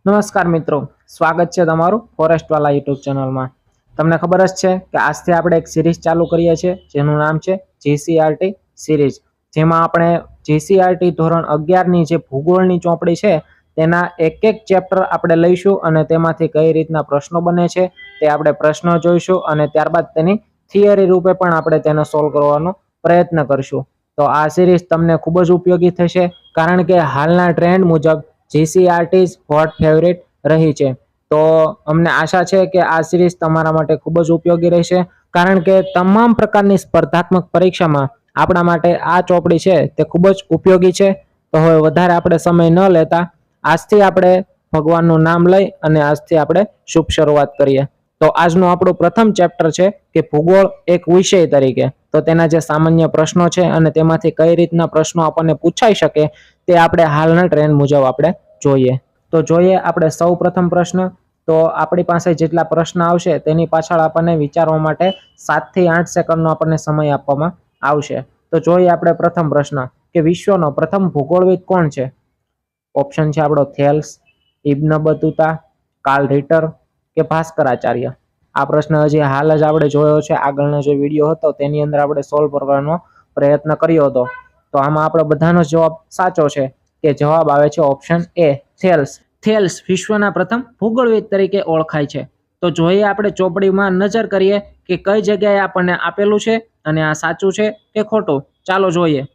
નમસ્કાર મિત્રો, સ્વાગત છે તમારું ફોરેસ્ટવાલા યુટ્યુબ ચેનલમાં। તમને ખબર જ છે કે આજથી આપણે એક સિરીઝ ચાલુ કરીએ છીએ જેનું નામ છે જીસીઆરટી સિરીઝ, જેમાં આપણે જીસીઆરટી ધોરણ 11ની જે ભૂગોળની ચોપડી છે તેના એક એક ચેપ્ટર આપણે લઈશું અને તેમાંથી કઈ રીતના પ્રશ્નો બને છે તે આપણે પ્રશ્નો જોઈશું અને ત્યારબાદ તેની થિયરી રૂપે પણ આપણે તેને સોલ્વ કરવાનો પ્રયત્ન કરશું। તો આ સિરીઝ તમને ખૂબ જ ઉપયોગી થશે, કારણ કે હાલના ટ્રેન્ડ મુજબ જીસીઆરટી હોટ ફેવરિટ રહી છે। તો અમને આશા છે કે આ સિરીઝ તમારા માટે ખૂબ જ ઉપયોગી રહેશે, કારણ કે તમામ પ્રકારની સ્પર્ધાત્મક પરીક્ષામાં આપણા માટે આ ચોપડી છે તે ખૂબ જ ઉપયોગી છે। તો હવે વધારે આપણે સમય ન લેતા આજથી આપણે ભગવાનનું નામ લઈ અને આજથી આપણે શુભ શરૂઆત કરીએ। તો આજનું આપણું પ્રથમ ચેપ્ટર છે કે ભૂગોળ એક વિષય તરીકે। તો તેના જે સામાન્ય પ્રશ્નો છે અને તેમાંથી કઈ રીતના પ્રશ્નો આપણને પૂછાઈ શકે તે આપણે હાલના ટ્રેન્ડ મુજબ આપણે જોઈએ। તો જોઈએ આપણે સૌ પ્રથમ પ્રશ્ન। તો આપણી પાસે જેટલા પ્રશ્ન આવશે તેની પાછળ આપણને વિચારવા માટે 7 થી 8 સેકન્ડનો આપણને સમય આપવામાં આવશે। તો જોઈએ આપણે પ્રથમ પ્રશ્ન કે વિશ્વનો પ્રથમ ભૂગોળવિદ કોણ છે? ઓપ્શન છે આપણો થેલ્સ, ઇબ્ન બતુતા, કાર્લ રિટર કે ભાસ્કરાચાર્ય। આ પ્રશ્ન હજી હાલ જ આપણે જોયો છે, આગળનો જે વિડીયો હતો તેની અંદર આપણે સોલ્વ કરવાનો પ્રયત્ન કર્યો હતો। તો આમાં આપણો બધાનો જવાબ સાચો છે કે જવાબ આવે છે ઓપ્શન એ, થેલ્સ। થેલ્સ વિશ્વના પ્રથમ ભૂગોળવિદ તરીકે ઓળખાય છે। તો જોઈએ આપણે ચોપડીમાં નજર કરીએ કે કઈ જગ્યાએ આપણને આપેલું છે અને આ સાચું છે કે ખોટું। ચાલો જોઈએ।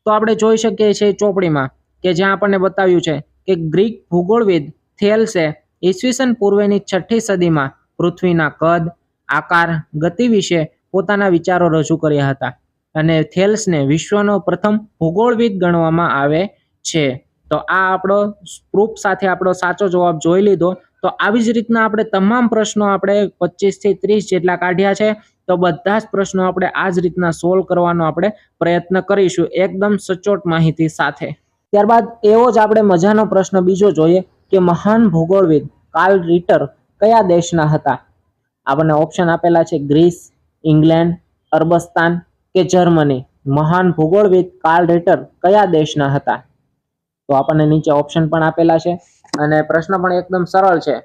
તો આપણે જોઈ શકીએ છીએ ચોપડીમાં કે જ્યાં આપણને બતાવ્યું છે કે ગ્રીક ભૂગોળવિદ થેલ્સે ઈસવીસન પૂર્વેની 6ઠી સદીમાં પૃથ્વીના કદ, આકાર, ગતિ વિશે પોતાના વિચારો રજૂ કર્યા હતા અને થેલ્સને વિશ્વનો પ્રથમ ભૂગોળવિદ ગણવામાં આવે છે। તો આ આપણો પ્રૂફ સાથે આપણો સાચો જવાબ જોઈ લીધો। તો આવી જ રીતના આપણે તમામ પ્રશ્નો આપણે 25 થી 30 જેટલા કાઢ્યા છે। તો બધા જ પ્રશ્નો આપણે આ જ રીતના સોલ્વ કરવાનો આપણે પ્રયત્ન કરીશું, એકદમ સચોટ માહિતી સાથે। ત્યારબાદ એવો જ આપણે મજાનો પ્રશ્ન બીજો જોઈએ કે મહાન ભૂગોળવિદ કાર્લ રિટર કયા દેશના હતા? આપણને ઓપ્શન આપેલા છે ગ્રીસ, ઇંગ્લેન્ડ, અરબસ્તાન કે જર્મની। મહાન ભૂગોળવિદ કાર્લ રિટર કયા દેશના હતા? તો આપણને નીચે ઓપ્શન પણ આપેલા છે અને પ્રશ્ન પણ એકદમ સરળ છે।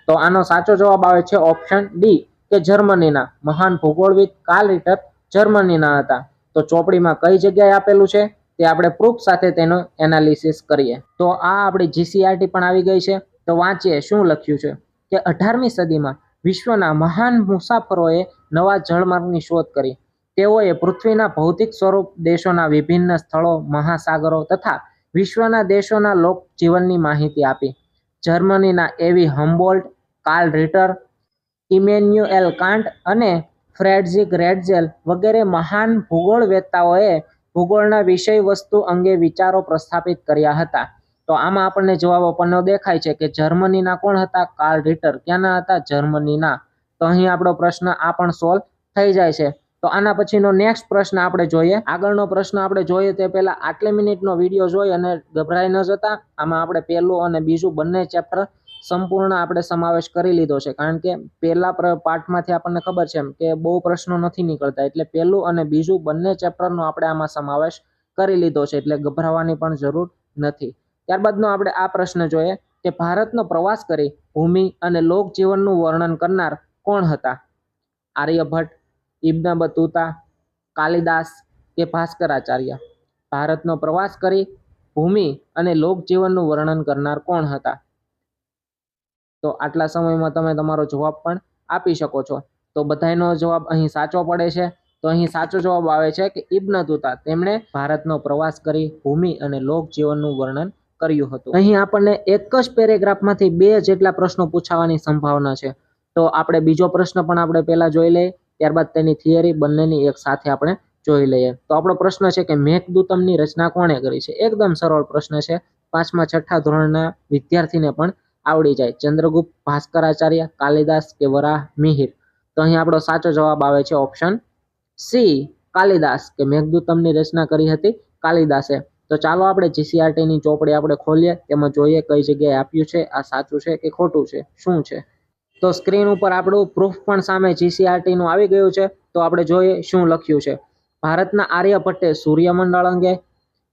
તો આનો સાચો જવાબ આવે છે ઓપ્શન ડી કે જર્મનીના મહાન ભૂગોળવિદ કાર્લ રિટર જર્મનીના હતા। તો ચોપડીમાં કઈ જગ્યાએ આપેલું છે તે આપણે પ્રૂફ સાથે તેનો એનાલિસિસ કરીએ। તો આ આપણી જીસીઆરટી પણ આવી ગઈ છે। તો વાંચીએ શું લખ્યું છે કે 18મી સદીમાં વિશ્વના મહાન મુસાફરોએ નવા જળમાર્ગની શોધ કરી। તેઓએ પૃથ્વીના ભૌતિક સ્વરૂપ, દેશોના વિભિન્ન સ્થળો, મહાસાગરો તથા વિશ્વના દેશોના લોક જીવનની માહિતી આપી। જર્મનીના એવી હમ્બોલ્ટ, કાર્લ રિટર, ઇમેન્યુએલ કાન્ટ અને ફ્રેડરિક રેટઝેલ વગેરે મહાન ભૂગોળવેત્તાઓએ ભૂગોળના વિષય વસ્તુ અંગે વિચારો પ્રસ્થાપિત કર્યા હતા। તો આમાં આપણને જવાબ આપણને દેખાય છે કે જર્મનીના કોણ હતા? કાર્લ રિટર। ક્યાંના હતા? જર્મનીના। તો અહીં આપણો પ્રશ્ન આ પણ સોલ્વ થઈ જાય છે। તો આના પછીનો નેક્સ્ટ પ્રશ્ન આપણે જોઈએ। આગળનો પ્રશ્ન આપણે જોઈએ તે પહેલા આટલી મિનિટનો વિડીયો જોઈ અને ગભરાઈ ન જતા। આમાં આપણે પહેલું અને બીજું બંને ચેપ્ટર સંપૂર્ણ આપણે સમાવેશ કરી લીધો છે, કારણ કે પહેલા પાર્ટમાંથી આપણને ખબર છે કે બહુ પ્રશ્નો નથી નીકળતા, એટલે પહેલું અને બીજું બંને ચેપ્ટરનો આપણે આમાં સમાવેશ કરી લીધો છે, એટલે ગભરાવાની પણ જરૂર નથી। ત્યારબાદનો આપણે આ પ્રશ્ન જોઈએ કે ભારતનો પ્રવાસ કરી ભૂમિ અને લોક જીવનનું વર્ણન કરનાર કોણ હતા? આર્યભટ્ટ, ઇબ્ન બતુતા, કાલિદાસ કે ભાસ્કરાચાર્ય। ભારતનો પ્રવાસ કરી ભૂમિ અને લોક જીવનનું વર્ણન કરનાર કોણ હતા? તો આટલા સમયમાં તમે તમારો જવાબ પણ આપી શકો છો। તો બધાનો જવાબ અહીં સાચો પડે છે। તો અહીં સાચો જવાબ આવે છે કે ઇબ્ન બતુતા, તેમણે ભારતનો પ્રવાસ કરી ભૂમિ અને લોક જીવનનું વર્ણન કર્યું હતું। અહીં આપણને એક જ પેરેગ્રાફમાંથી 2 જેટલા પ્રશ્નો પૂછાવાની સંભાવના છે। તો આપણે બીજો પ્રશ્ન પણ આપણે પહેલા જોઈ લઈએ, ત્યારબાદ તેની થિયરી બંનેની એક સાથે આપણે જોઈ લઈએ। તો આપણો પ્રશ્ન છે કે મેઘદૂતમની રચના કોણે કરી છે? એકદમ સરળ પ્રશ્ન છે, 5મા 6ઠ્ઠા ધોરણના વિદ્યાર્થીને પણ આવડી જાય। ચંદ્રગુપ્ત, ભાસ્કરાચાર્ય, કાલિદાસ કે વરાહ મિહિર। તો અહીં આપણો સાચો જવાબ આવે છે ઓપ્શન સી, કાલિદાસ, કે મેઘદૂતમની રચના કરી હતી કાલિદાસે। તો ચાલો આપણે જીસીઆરટીની ચોપડી આપણે ખોલીએ, તેમાં જોઈએ કઈ જગ્યાએ આપ્યું છે, આ સાચું છે કે ખોટું છે, શું છે। તો સ્ક્રીન ઉપર આપણું પ્રૂફ પણ સામે જીસીઆરટીનું આવી ગયું છે। તો આપણે જોઈએ શું લખ્યું છે। ભારતના આર્યભટ્ટે સૂર્યમંડળ અંગે,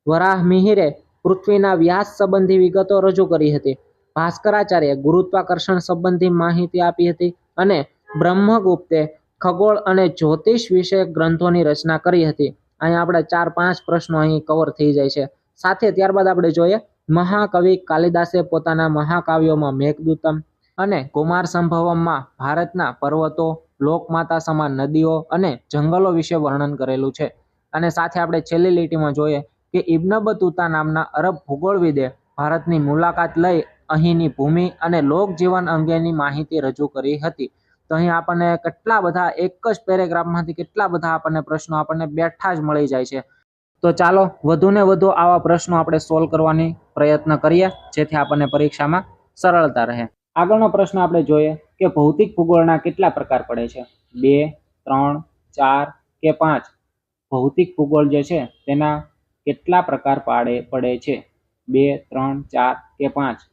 વરાહ મિહિરે પૃથ્વીના વ્યાસ સંબંધી વિગતો રજૂ કરી હતી, ભાસ્કરાચાર્ય ગુરુત્વાકર્ષણ સંબંધી માહિતી આપી હતી અને બ્રહ્મગુપ્તે ખગોળ અને જ્યોતિષ વિષયક ગ્રંથોની રચના કરી હતી. અહીંયા આપણે 4-5 પ્રશ્નો અહીં કવર થઈ જાય છે. સાથે ત્યારબાદ આપણે જોઈએ મહાકવિ કાલિદાસે પોતાના મહાકાવ્યોમાં મેઘદૂતમ અને કુમાર સંભવમમાં ભારતના પર્વતો, લોકમાતા સમાન નદીઓ અને જંગલો વિશે વર્ણન કરેલું છે. અને સાથે આપણે છેલ્લી લીટીમાં જોઈએ કે ઇબ્ન બતુતા નામના અરબ ભૂગોળવિદે ભારતની મુલાકાત લઈ અહીંની ભૂમિ અને લોકજીવન અંગેની માહિતી રજૂ કરી હતી. તો અહીં આપણને કેટલા બધા એક જ પેરેગ્રાફમાંથી કેટલા બધા આપણને પ્રશ્નો આપણને બેઠા જ મળી જાય છે. તો ચાલો વધુ ને વધુ આવા પ્રશ્નો આપણે સોલ્વ કરવાની પ્રયત્ન કરીએ જેથી આપણને પરીક્ષામાં સરળતા રહે. આગળનો પ્રશ્ન આપણે જોઈએ કે ભૌતિક ભૂગોળના કેટલા પ્રકાર પડે છે? 2, 3, 4 કે 5? ભૌતિક ભૂગોળ જે છે તેના કેટલા પ્રકાર પડે છે? 2, 3, 4 કે 5?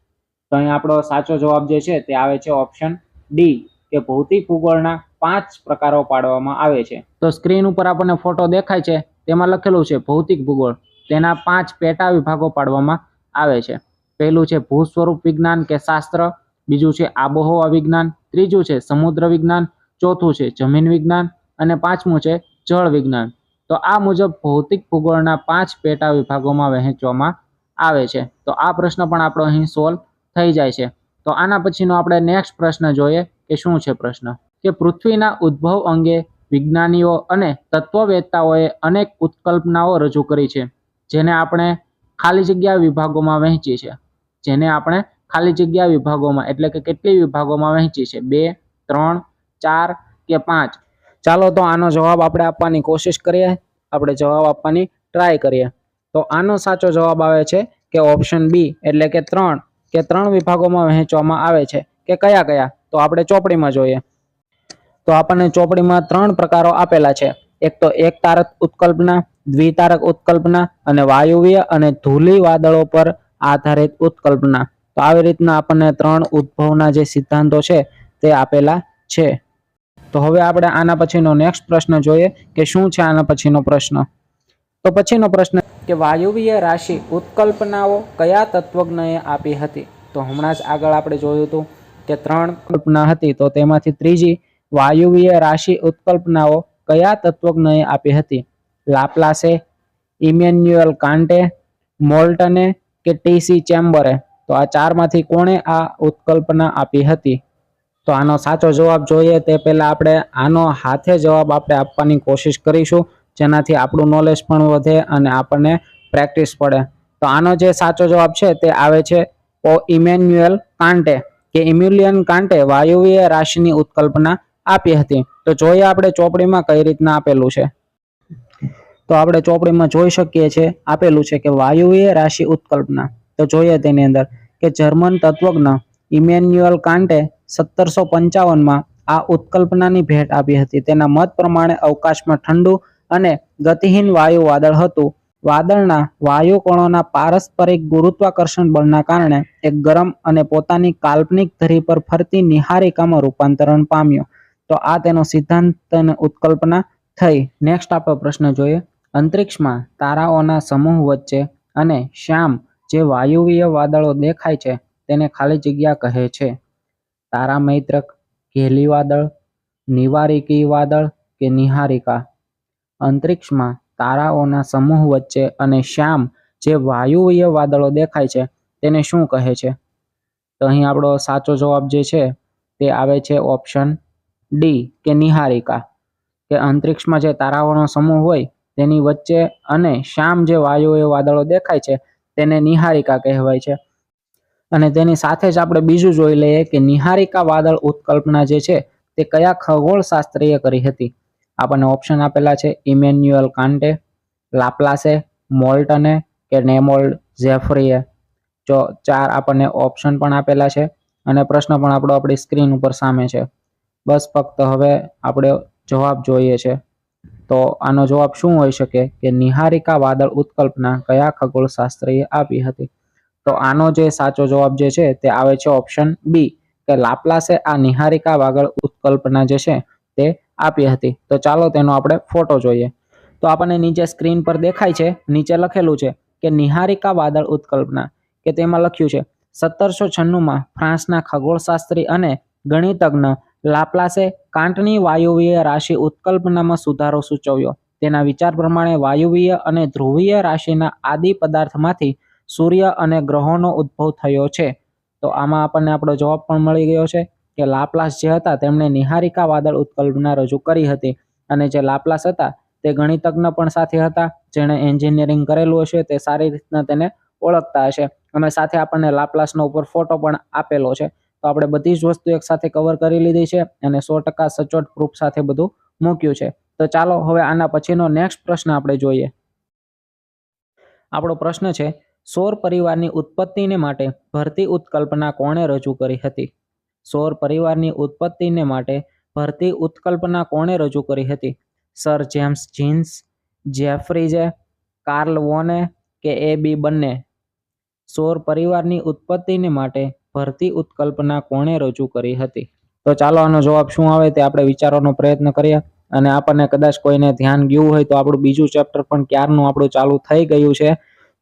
તો અહીં આપણો સાચો જવાબ જે છે તે આવે છે ઓપ્શન ડી કે ભૌતિક ભૂગોળના 5 પ્રકારો પાડવામાં આવે છે. તો સ્ક્રીન ઉપર આપણને ફોટો દેખાય છે તેમાં લખેલું છે ભૌતિક ભૂગોળ. તેના 5 પેટા વિભાગો પાડવામાં આવે છે. પહેલું છે ભૂ સ્વરૂપ વિજ્ઞાન કે શાસ્ત્ર, બીજું છે આબોહવા વિજ્ઞાન, ત્રીજું છે સમુદ્ર વિજ્ઞાન, ચોથું છે જમીન વિજ્ઞાન અને પાંચમું છે જળ વિજ્ઞાન. તો આ મુજબ ભૌતિક ભૂગોળના 5 પેટા વિભાગોમાં વહેંચવામાં આવે છે. તો આ પ્રશ્ન પણ આપણો અહીં સોલ્વ થઈ જાય છે. તો આના પછીનો આપણે નેક્સ્ટ પ્રશ્ન જોઈએ કે શું છે પ્રશ્ન કે પૃથ્વીના ઉદ્ભવ અંગે વિજ્ઞાનીઓ અને તત્વવેત્તાઓએ અનેક ઉત્કલ્પનાઓ રજૂ કરી છે જેને આપણે ખાલી જગ્યા વિભાગોમાં વહેંચી છે. એટલે કે કેટલી વિભાગોમાં વહેંચી છે? 2, 3, 4 કે 5? ચાલો તો આનો જવાબ આપણે આપવાની કોશિશ કરીએ. આપણે જવાબ આપવાની ટ્રાય કરીએ. તો આનો સાચો જવાબ આવે છે કે ઓપ્શન બી એટલે કે 3 કે 3 વિભાગોમાં વહેંચવામાં આવે છે. કે કયા કયા? તો આપણે ચોપડીમાં જોઈએ. તો આપણને ચોપડીમાં 3 પ્રકારો આપેલા છે. એક તો એક તારક ઉત્કલ્પના, દ્વિતારક ઉત્કલ્પના અને વાયુવ્ય અને ધૂલી વાદળો પર આધારિત ઉત્કલ્પના. તો આવી રીતના આપણને 3 ઉદ્ભવના જે સિદ્ધાંતો છે તે આપેલા છે. તો હવે આપણે આના પછીનો નેક્સ્ટ પ્રશ્ન જોઈએ કે શું છે આના પછીનો પ્રશ્ન. તો પછીનો પ્રશ્ન કે વાયુવ્ય રાશિ ઉત્કલ્પનાઓ કયા તત્વજ્ઞએ આપી હતી? તો હમણાં જ આગળ આપણે જોયું હતું કે 3 કલ્પના હતી. તો તેમાંથી ત્રીજી વાયુવ્ય રાશિ ઉત્કલ્પનાઓ કયા તત્વજ્ઞએ આપી હતી? લાપ્લાસે, ઇમેન્યુઅલ કાન્ટે, મોલ્ટને કે ટી.સી. ચેમ્બરે? તો આ 4માંથી કોણે આ ઉત્કલ્પના આપી હતી? તો આનો સાચો જવાબ જોઈએ તે પહેલા આપણે આનો હાથે જવાબ આપણે આપવાની કોશિશ કરીશું જેનાથી આપણું નોલેજ પણ વધે અને આપણને પ્રેક્ટિસ પડે. તો આનો જે સાચો જવાબ છે તે આવે છે ઇમેન્યુઅલ કાન્ટે કે ઇમ્યુલિયન કાન્ટે વાયુવ્ય રાશિની ઉત્કલ્પના આપી હતી. તો જોઈએ આપણે ચોપડીમાં કઈ રીતના આપેલું છે. તો આપણે ચોપડીમાં જોઈ શકીએ છીએ આપેલું છે કે વાયુવ્ય રાશિ ઉત્કલ્પના. તો જોઈએ તેની અંદર કે જર્મન તત્વજ્ઞ ઇમેન્યુઅલ કાન્ટે 1755માં આ ઉત્કલ્પનાની ભેટ આપી હતી. તેના મત પ્રમાણે અવકાશમાં ઠંડુ અને ગતિહીન વાયુ વાદળ હતું. વાદળના વાયુકણોના પારસ્પરિક ગુરુત્વાકર્ષણ બળના કારણે એક ગરમ અને પોતાની કાલ્પનિક ધરી પર ફરતી નિહારિકામાં રૂપાંતરણ પામ્યો. તો આ તેનો સિદ્ધાંત અને ઉત્કલ્પના થઈ. નેક્સ્ટ આપણે પ્રશ્ન જોઈએ. અંતરિક્ષમાં તારાઓના સમૂહ વચ્ચે અને શ્યામ જે વાયુવ્ય વાદળો દેખાય છે તેને ખાલી જગ્યા કહે છે? તારા મૈત્રક, ઘેલી વાદળ, નિવારિકી વાદળ કે નિહારિકા? અંતરિક્ષમાં તારાઓના સમૂહ વચ્ચે અને શ્યામ જે વાયુવ્ય વાદળો દેખાય છે તેને શું કહે છે? તો અહીં આપણો સાચો જવાબ જે છે તે આવે છે ઓપ્શન ડી કે નિહારિકા. કે અંતરિક્ષમાં જે તારાઓનો સમૂહ હોય તેની વચ્ચે અને શ્યામ જે વાયુવ્ય વાદળો દેખાય છે તેને નિહારિકા કહેવાય છે. અને તેની સાથે જ આપણે બીજું જોઈ લઈએ કે નિહારિકા વાદળ ઉત્કલ્પના જે છે તે કયા ખગોળશાસ્ત્રીએ કરી હતી? આપણને ઓપ્શન આપેલા છે ઇમેન્યુઅલ કાન્ટે, લાપ્લાસે, મોલ્ટને કે નેમોલ્ડ ઝેફ્રીએ. જો 4 આપણને ઓપ્શન પણ આપેલા છે અને પ્રશ્ન પણ આપણો આપણી સ્ક્રીન ઉપર સામે છે. બસ ફક્ત હવે આપણે જવાબ જોઈએ છે. તો આનો જવાબ શું હોઈ શકે કે નિહારિકા વાદળ ઉત્કલ્પના કયા ખગોળશાસ્ત્રીએ આપી હતી? તો આનો જે સાચો જવાબ જે છે તે આવે છે ઓપ્શન બી કે લાપ્લાસે આ નિહારિકા વાદળ ઉત્કલ્પના જે છે તે આપી હતી. તો ચાલો તેનો આપણે ફોટો જોઈએ. તો આપણને નીચે સ્ક્રીન પર દેખાય છે, નીચે લખેલું છે કે નિહારિકા વાદળ ઉત્કલ્પના, કે તેમાં લખ્યું છે 1796માં ફ્રાન્સના ખગોળશાસ્ત્રી અને ગણિતજ્ઞ લાપ્લાસે કાંટની વાયુવીય રાશિ ઉત્કલ્પનામાં સુધારો સૂચવ્યો. તેના વિચાર પ્રમાણે વાયુવીય અને ધ્રુવીય રાશિના આદિ પદાર્થમાંથી સૂર્ય અને ગ્રહોનો ઉદ્ભવ થયો છે. તો આમાં આપણને આપણો જવાબ પણ મળી ગયો છે કે લાપ્લાસ જે હતા તેમણે નિહારિકા વાદળ ઉત્કલ્પના રજૂ કરી હતી. અને જે લાપ્લાસ હતા તે ગણિતજ્ઞ પણ સાથે હતા, જેણે એન્જિનિયરિંગ કરેલું હશે તે સારી રીતના તેને ઓળખતા હશે. અને સાથે આપણને લાપ્લાસનો ઉપર ફોટો પણ આપેલો છે. તો આપણે બધી જ વસ્તુ એક સાથે કવર કરી લીધી છે અને 100% સચોટ પ્રૂફ સાથે બધું મૂક્યું છે. તો ચાલો હવે આના પછીનો નેક્સ્ટ પ્રશ્ન આપણે જોઈએ. આપણો પ્રશ્ન છે, સૌર પરિવારની ઉત્પત્તિને માટે ભરતી ઉત્કલ્પના કોણે રજૂ કરી હતી? સૌર પરિવારની ઉત્પત્તિને માટે ભરતી ઉત્કલ્પના કોણે રજૂ કરી હતી? સર જેમ્સ જીન્સ, જેફરીઝે, કાર્લ વોને કે એ-બી બંને? સૌર પરિવારની ઉત્પત્તિને માટે ભરતી ઉત્કલ્પના કોણે રજૂ કરી હતી? તો ચાલો આનો જવાબ શું આવે તે આપણે વિચારવાનો પ્રયત્ન કરીએ. અને આપણને કદાચ કોઈને ધ્યાન ગયું હોય તો આપણું બીજું ચેપ્ટર પણ ક્યારનું આપણું ચાલુ થઈ ગયું છે.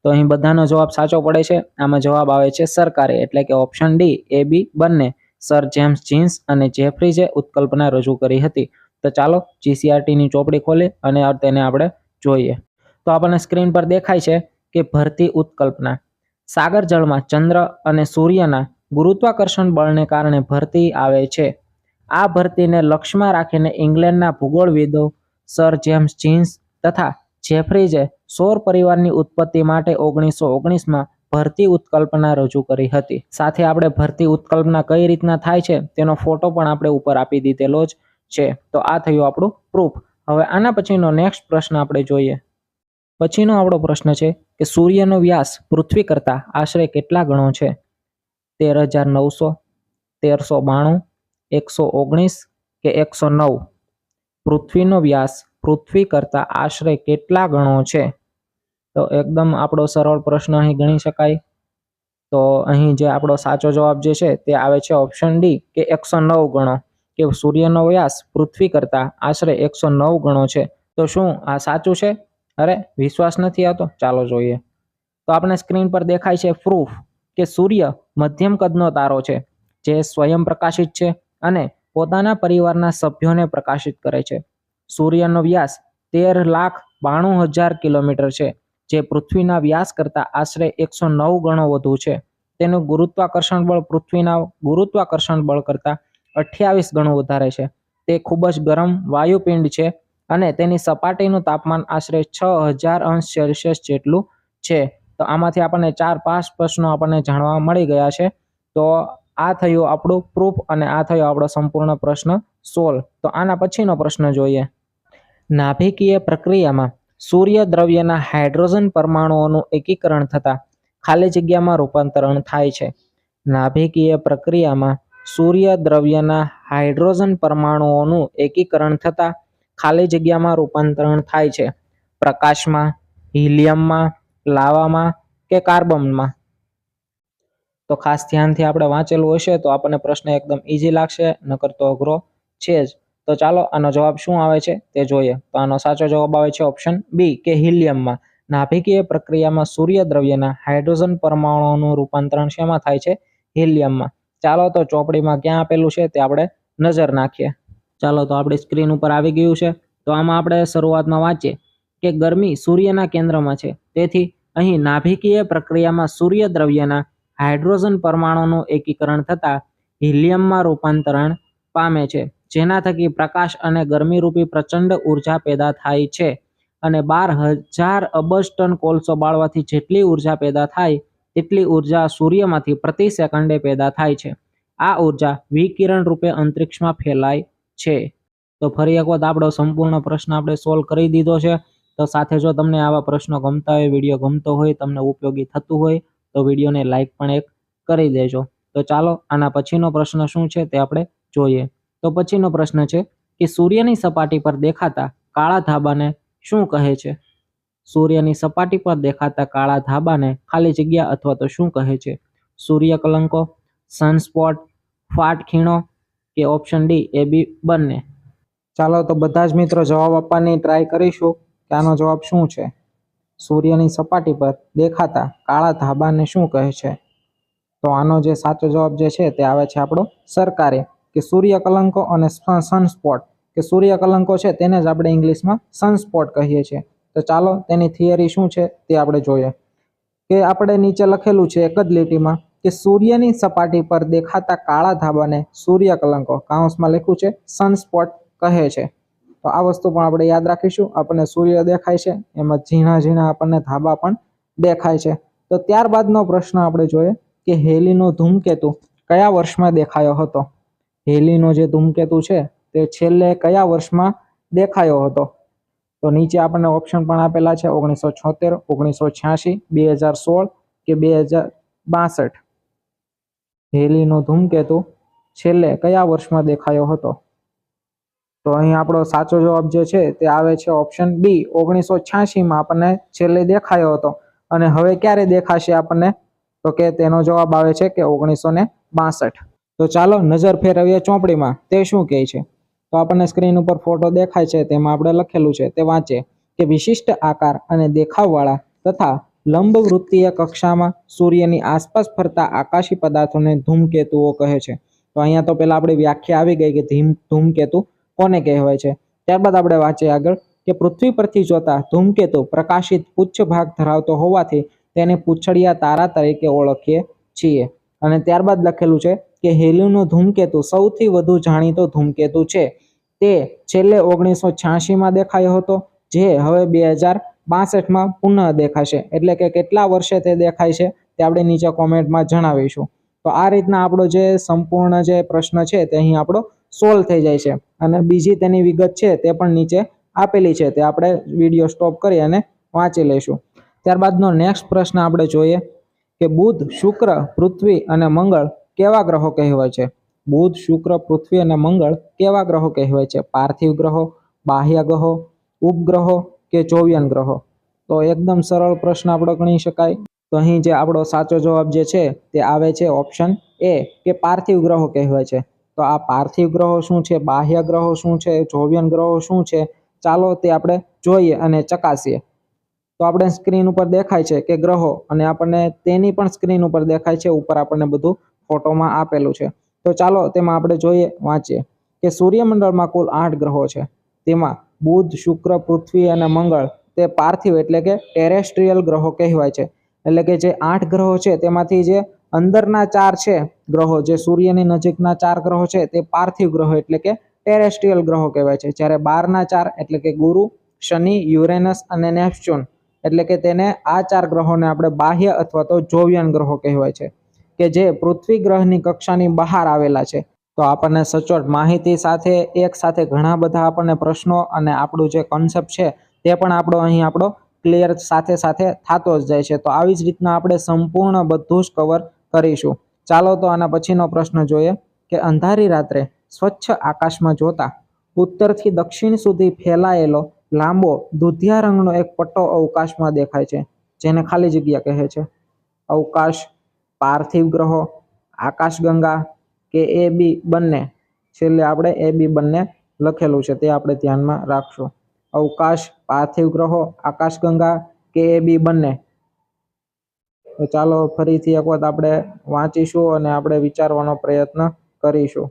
તો અહીં બધાનો જવાબ સાચો પડે છે. આમાં જવાબ આવે છે સરકારે, એટલે કે ઓપ્શન ડી, એ-બી બંને. સર જેમ્સ જીન્સ અને જેફરીઝે ઉત્કલ્પના રજૂ કરી હતી. તો ચાલો જીસીઆરટીની ચોપડી ખોલી અને તેને આપણે જોઈએ. તો આપણને સ્ક્રીન પર દેખાય છે કે ભરતી ઉત્કલ્પના. સાગર જળમાં ચંદ્ર અને સૂર્યના ગુરુત્વાકર્ષણ બળને કારણે ભરતી આવે છે. આ ભરતીને લક્ષ્યમાં રાખીને ઇંગ્લેન્ડના ભૂગોળવિદો સર જેમ્સ જીન્સ તથા જેફરીઝે સૌર પરિવારની ઉત્પત્તિ માટે 1919માં ભરતી ઉત્કલ્પના રજૂ કરી હતી. સાથે આપણે ભરતી ઉત્કલ્પના કઈ રીતના થાય છે તેનો ફોટો પણ આપણે ઉપર આપી દીધેલો જ છે. તો આ થયું આપણું પ્રૂફ. હવે આના પછીનો નેક્સ્ટ પ્રશ્ન આપણે જોઈએ. પછીનો આપણો પ્રશ્ન છે કે સૂર્યનો વ્યાસ પૃથ્વી કરતાં આશરે કેટલા ગણો છે? 13,900, 1392, 119 કે 109? પૃથ્વીનો વ્યાસ પૃથ્વી કરતાં આશરે કેટલા ગણો છે? તો એકદમ આપણો સરળ પ્રશ્ન અહીં ગણી શકાય. તો અહીં જે આપણો સાચો જવાબ જે છે તે આવે છે ઓપ્શન ડી કે 109 ગણો, કે સૂર્યનો વ્યાસ પૃથ્વી કરતાં આશરે 109 ગણો છે. તો શું આ સાચું છે? અરે વિશ્વાસ નથી આવતો? ચાલો જોઈએ. તો આપણે સ્ક્રીન પર દેખાય છે પ્રૂફ કે સૂર્ય મધ્યમ કદનો તારો છે જે સ્વયં પ્રકાશિત છે અને પોતાના પરિવારના સભ્યોને પ્રકાશિત કરે છે. સૂર્યનો વ્યાસ 13,92,000 કિલોમીટર છે, જે પૃથ્વીના વ્યાસ કરતાં આશરે 109 ગણો વધુ છે. તેનું ગુરુત્વાકર્ષણ બળ પૃથ્વીના ગુરુત્વાકર્ષણ બળ કરતાં 28 ગણું વધારે છે. તે ખૂબ જ ગરમ વાયુપિંડ છે અને તેની સપાટીનું તાપમાન આશરે 6,000 અંશ સેલ્સિયસ જેટલું છે. તો આમાંથી આપણને 4-5 પ્રશ્નો આપણને જાણવા મળી ગયા છે. તો આ થયું આપણું પ્રૂફ અને આ થયો આપણો સંપૂર્ણ પ્રશ્ન સોલ્વ. તો આના પછીનો પ્રશ્ન જોઈએ. નાભિકીય પ્રક્રિયામાં સૂર્ય દ્રવ્યના હાઇડ્રોજન પરમાણુઓનું એકીકરણ થતાં ખાલી જગ્યામાં રૂપાંતરણ થાય છે. નાભિકીય પ્રક્રિયામાં સૂર્ય દ્રવ્યના હાઇડ્રોજન પરમાણુઓનું એકીકરણ થતાં ખાલી જગ્યામાં રૂપાંતરણ થાય છે. પ્રકાશમાં, હિલિયમમાં, લાવામાં કે કાર્બનમાં? તો ખાસ ધ્યાનથી આપણે વાંચેલું હશે તો આપણને પ્રશ્ન એકદમ ઈઝી લાગશે, નકર તો અઘરો છે જ. તો ચાલો આનો જવાબ શું આવે છે તે જોઈએ. તો આનો સાચો જવાબ આવે છે ઓપ્શન બી કે હિલિયમમાં. નાભિકીય પ્રક્રિયામાં સૂર્ય દ્રવ્યના હાઇડ્રોજન પરમાણુઓનું રૂપાંતરણ શેમાં થાય છે? હિલિયમમાં. ચાલો તો ચોપડીમાં ક્યાં આપેલું છે તે આપણે નજર નાખીએ. ચાલો તો આપણી સ્ક્રીન ઉપર આવી ગયું છે. તો આમાં આપણે શરૂઆતમાં વાંચીએ કે ગરમી સૂર્યના કેન્દ્રમાં છે, તેથી અહીં નાભિકીય પ્રક્રિયામાં સૂર્ય દ્રવ્યના હાઇડ્રોજન પરમાણુનું એકીકરણ થતાં હિલિયમમાં રૂપાંતરણ પામે છે, જેના થકી પ્રકાશ અને ગરમીરૂપી પ્રચંડ ઉર્જા પેદા થાય છે. અને 12,000 અબજ ટન કોલસો બાળવાથી જેટલી ઉર્જા પેદા થાય તેટલી ઉર્જા સૂર્યમાંથી પ્રતિ સેકન્ડે પેદા થાય છે. આ ઉર્જા વિકિરણ રૂપે અંતરિક્ષમાં ફેલાય છે. તો ફરી એક વખત આપણો સંપૂર્ણ પ્રશ્ન આપણે સોલ્વ કરી દીધો છે. તો સાથે જો તમને આવા પ્રશ્નો ગમતા હોય, વિડીયો ગમતો હોય, તમને ઉપયોગી થતું હોય તો વિડીયોને લાઈક પણ એક કરી દેજો. તો ચાલો આના પછીનો પ્રશ્ન શું છે તે આપણે જોઈએ. તો પછીનો પ્રશ્ન છે કે સૂર્યની સપાટી પર દેખાતા કાળા ધાબાને શું કહે છે? સૂર્યની સપાટી પર દેખાતા કાળા ધાબાને ખાલી જગ્યા અથવા તો શું કહે છે? સૂર્ય કલંકો, સનસ્પોટ, ફાટ ખીણો કે ઓપ્શન ડી એ-બી બંને? ચાલો તો બધા જ મિત્રો જવાબ આપવાની ટ્રાય કરીશું કે આનો જવાબ શું છે. સૂર્યની સપાટી પર દેખાતા કાળા ધાબાને શું કહે છે? તો તો આનો જે સાચો જવાબ જે છે તે આવે છે આપણો સરકારી, કે સૂર્ય કલંકો અને સનસ્પોટ, કે સૂર્ય કલંકો છે તેને જ આપણે ઇંગ્લિશમાં સનસ્પોટ કહીએ છીએ. તો ચાલો તેની થિયરી શું છે તે આપણે જોઈએ. કે આપણે નીચે લખેલું છે એક જ લીટીમાં કે સૂર્યની સપાટી પર દેખાતા કાળા ધાબાને સૂર્ય કલંકો, કાઉન્સમાં લખ્યું છે સનસ્પોટ, કહે છે. તો આ વસ્તુ પણ આપણે યાદ રાખીશું. આપણને સૂર્ય દેખાય છે, એમાં ઝીણા ઝીણા આપણને ધાબા પણ દેખાય છે. તો ત્યારબાદનો પ્રશ્ન આપણે જોઈએ કે હેલીનો ધૂમકેતુ કયા વર્ષમાં દેખાયો હતો. હેલીનો જે ધૂમકેતુ છે તે છેલ્લે કયા વર્ષમાં દેખાયો હતો. તો નીચે આપણને ઓપ્શન પણ આપેલા છે 1976, 1986, 2016 કે 2062. હેલીનો ધૂમકેતુ છેલ્લે કયા વર્ષમાં દેખાયો હતો. તો અહીં આપણો સાચો જવાબ જે છે તે આવે છે ઓપ્શન બી, 1986માં આપણને છેલ્લે દેખાયો હતો. અને હવે ક્યારે દેખાશે આપણને, તો કે તેનો જવાબ આવે છે કે 1962. તો ચાલો નજર ફેરવીએ ચોપડીમાં તે શું કહે છે. તો આપણને સ્ક્રીન ઉપર ફોટો દેખાય છે, તેમાં આપણે લખેલું છે તે વાંચીએ કે વિશિષ્ટ આકાર અને દેખાવવાળા તથા લંબવૃત્તીય કક્ષામાં સૂર્યની આસપાસ ફરતા આકાશી પદાર્થોને ધૂમકેતુઓ કહે છે. તો અહીંયા તો પહેલા આપણી વ્યાખ્યા આવી ગઈ કે ધૂમકેતુ કોને કહેવાય છે. ત્યારબાદ આપણે વાંચીએ આગળ કે પૃથ્વી પરથી જોતા ધૂમકેતુ પ્રકાશિત પુચ્છ ભાગ ધરાવતો હોવાથી તેને પૂંછડિયા તારા તરીકે ઓળખીએ છીએ. અને ત્યારબાદ લખેલું છે કે હેલીનો ધૂમકેતુ સૌથી વધુ જાણીતો ધૂમકેતુ છે. તે છેલ્લે 1986માં દેખાયો હતો, જે હવે 2062માં પુનઃ દેખાશે. એટલે કે કેટલા વર્ષે તે દેખાય છે તે આપણે નીચે કોમેન્ટમાં જણાવીશું. તો આ રીતના આપણો જે સંપૂર્ણ જે પ્રશ્ન છે તે અહીં આપણો સોલ્વ થઈ જાય છે. અને બીજી તેની વિગત છે તે પણ નીચે આપેલી છે, તે આપણે વિડીયો સ્ટોપ કરી અને વાંચી લઈશું. ત્યારબાદનો નેક્સ્ટ પ્રશ્ન આપણે જોઈએ કે બુધ, શુક્ર, પૃથ્વી અને મંગળ કેવા ગ્રહો કહેવાય છે. બુધ, શુક્ર, પૃથ્વી અને મંગળ કેવા ગ્રહો કહેવાય છે. પાર્થિવ ગ્રહો, બાહ્ય ગ્રહો, ઉપગ્રહો કે જોવિયન ગ્રહો. તો એકદમ સરળ પ્રશ્ન આપણો ગણી શકાય. તો અહીં જે આપણો સાચો જવાબ જે છે તે આવે છે ઓપ્શન એ, કે પાર્થિવ ગ્રહો કહેવાય છે. તો આ પાર્થિવ ગ્રહો શું છે, બાહ્ય ગ્રહો શું છે, જોવિયન ગ્રહો શું છે, ચાલો તે આપણે જોઈએ અને ચકાસીએ. તો આપણે સ્ક્રીન ઉપર દેખાય છે કે ગ્રહો, અને આપણને તેની પણ સ્ક્રીન ઉપર દેખાય છે, ઉપર આપણને બધું ફોટોમાં આપેલું છે. તો ચાલો તેમાં આપણે જોઈએ, વાંચીએ કે સૂર્યમંડળમાં કુલ 8 ગ્રહો છે. તેમાં બુધ, શુક્ર, પૃથ્વી અને મંગળ તે પાર્થિવ એટલે કે ટેરેસ્ટ્રીયલ ગ્રહો કહેવાય છે. એટલે કે જે 8 ગ્રહો છે તેમાંથી જે અંદરના 4 છે ગ્રહો, જે સૂર્યની નજીકના 4 ગ્રહો છે તે પાર્થિવ ગ્રહો એટલે કે ટેરેસ્ટ્રીયલ ગ્રહો કહેવાય છે. જ્યારે બહારના 4 એટલે કે ગુરુ, શનિ, યુરેનસ અને નેપ્ચ્યુન એટલે કે તેને આ 4 ગ્રહોને આપણે બાહ્ય અથવા તો જોવિયન ગ્રહો કહેવાય છે, કે જે પૃથ્વી ગ્રહની કક્ષાની બહાર આવેલા છે. તો આપણને સચોટ માહિતી સાથે એક સાથે ઘણા બધા આપણને પ્રશ્નો અને આપણું જે કોન્સેપ્ટ છે તે પણ આપણો અહીં આપણો ક્લિયર સાથે સાથે થતો જ જાય છે. તો આવી જ રીતના આપણે સંપૂર્ણ બધું જ કવર કરીશું. ચાલો તો આના પછીનો પ્રશ્ન જોઈએ કે અંધારી રાત્રે સ્વચ્છ આકાશમાં જોતા ઉત્તરથી દક્ષિણ સુધી ફેલાયેલો લાંબો દૂધિયા રંગનો એક પટ્ટો અવકાશમાં દેખાય છે, જેને ખાલી જગ્યા કહે છે. અવકાશ, પાર્થિવ ગ્રહો, આકાશગંગા કે એ બી બંને. છેલ્લે આપણે એ બી બંને લખેલું છે તે આપણે ધ્યાનમાં રાખશું. અવકાશ, પાર્થિવ ગ્રહો, આકાશગંગા કે એ બી બંને. તો ચાલો ફરીથી એક વખત આપણે વાંચીશું અને આપણે વિચારવાનો પ્રયત્ન કરીશું.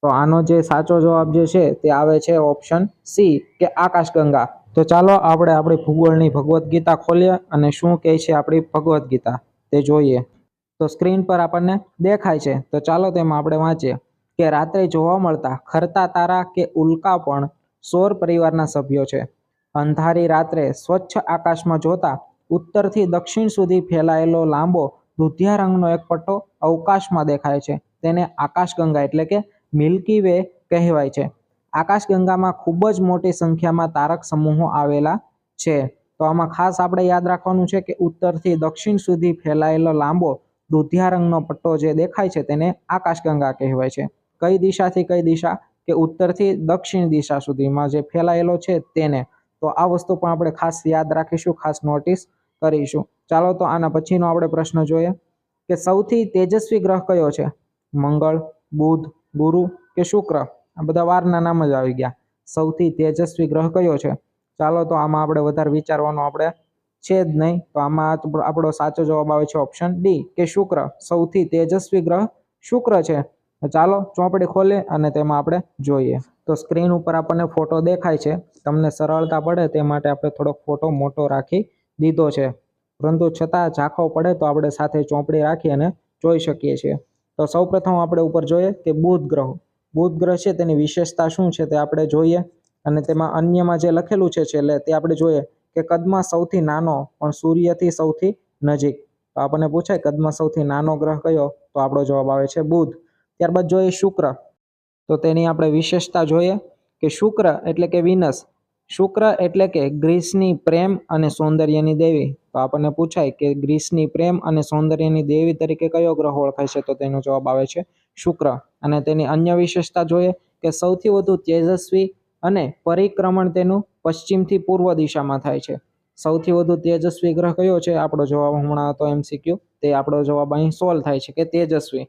તો આનો જે સાચો જવાબ જે છે તે આવે છે ઓપ્શન સી, કે આકાશગંગા. તો ચાલો આપણે આપણી ભૂગોળની ભગવદ્ ગીતા ખોલીએ અને શું કહે છે આપણી ભગવદ્ ગીતા તે જોઈએ. તો સ્ક્રીન પર આપણને દેખાય છે, તો ચાલો તેમાં આપણે વાંચીએ કે રાત્રે જોવા મળતા ખરતા તારા કે ઉલ્કા પણ સૌર પરિવારના સભ્યો છે. અંધારી રાત્રે સ્વચ્છ આકાશમાં જોતા ઉત્તરથી દક્ષિણ સુધી ફેલાયેલો લાંબો દૂધિયા રંગનો એક પટ્ટો અવકાશમાં દેખાય છે. તેને આકાશગંગા એટલે કે મિલ્કી વે કહેવાય છે. આકાશગંગામાં ખૂબ જ મોટી સંખ્યામાં તારક સમૂહો આવેલા છે. તો આમાં ખાસ આપણે યાદ રાખવાનું છે કે ઉત્તરથી દક્ષિણ સુધી ફેલાયેલો લાંબો દૂધિયા રંગનો પટ્ટો જે દેખાય છે તેને આકાશગંગા કહેવાય છે. કઈ દિશાથી કઈ દિશા, કે ઉત્તરથી દક્ષિણ દિશા સુધીમાં જે ફેલાયેલો છે તેને. તો આ વસ્તુ પણ આપણે ખાસ યાદ રાખીશું, ખાસ નોટિસ કરીશું. ચાલો તો આના પછીનો આપણે પ્રશ્ન જોઈએ કે સૌથી તેજસ્વી ગ્રહ કયો છે. મંગળ, બુધ, ગુરુ કે શુક્ર. આ બધા વારના નામ જ આવી ગયા. સૌથી તેજસ્વી ગ્રહ કયો છે. ચાલો તો આમાં આપણે વધારે વિચારવાનો આપણે છે જ નહીં. તો આમાં આપણો સાચો જવાબ આવે છે ઓપ્શન ડી કે શુક્ર. સૌથી તેજસ્વી ગ્રહ શુક્ર છે. તો ચાલો ચોપડી ખોલીએ અને તેમાં આપણે જોઈએ. તો સ્ક્રીન ઉપર આપણને ફોટો દેખાય છે. તમને સરળતા પડે તે માટે આપણે થોડોક ફોટો મોટો રાખી દીધો છે, પરંતુ છતાં ઝાંખો પડે તો આપણે સાથે ચોપડી રાખી અને જોઈ શકીએ છીએ. તો સૌપ્રથમ આપણે ઉપર જોઈએ કે બુધ ગ્રહ. બુધ ગ્રહ છે તેની વિશેષતા શું છે તે આપણે જોઈએ, અને તેમાં અન્યમાં જે લખેલું છે છેલ્લે તે આપણે જોઈએ કે કદમાં સૌથી નાનો પણ સૂર્યથી સૌથી નજીક. તો આપણને પૂછાય કદમાં સૌથી નાનો ગ્રહ કયો, તો આપણો જવાબ આવે છે બુધ. ત્યારબાદ જોઈએ શુક્ર. તો તેની આપણે વિશેષતા જોઈએ કે શુક્ર એટલે કે વિનસ. શુક્ર એટલે કે ગ્રીસની પ્રેમ અને સૌંદર્યની દેવી. તો આપણને પૂછાય કે ગ્રીસની પ્રેમ અને સૌંદર્યની દેવી તરીકે કયો ગ્રહ ઓળખાય છે, તો તેનો જવાબ આવે છે શુક્ર. અને તેની અન્ય વિશેષતા જોઈએ કે સૌથી વધુ તેજસ્વી અને પરિક્રમણ તેનું પશ્ચિમથી પૂર્વ દિશામાં થાય છે. સૌથી વધુ તેજસ્વી ગ્રહ કયો છે, આપણો જવાબ હમણાં હતો MCQ, તે આપણો જવાબ અહીં સોલ્વ થાય છે કે તેજસ્વી.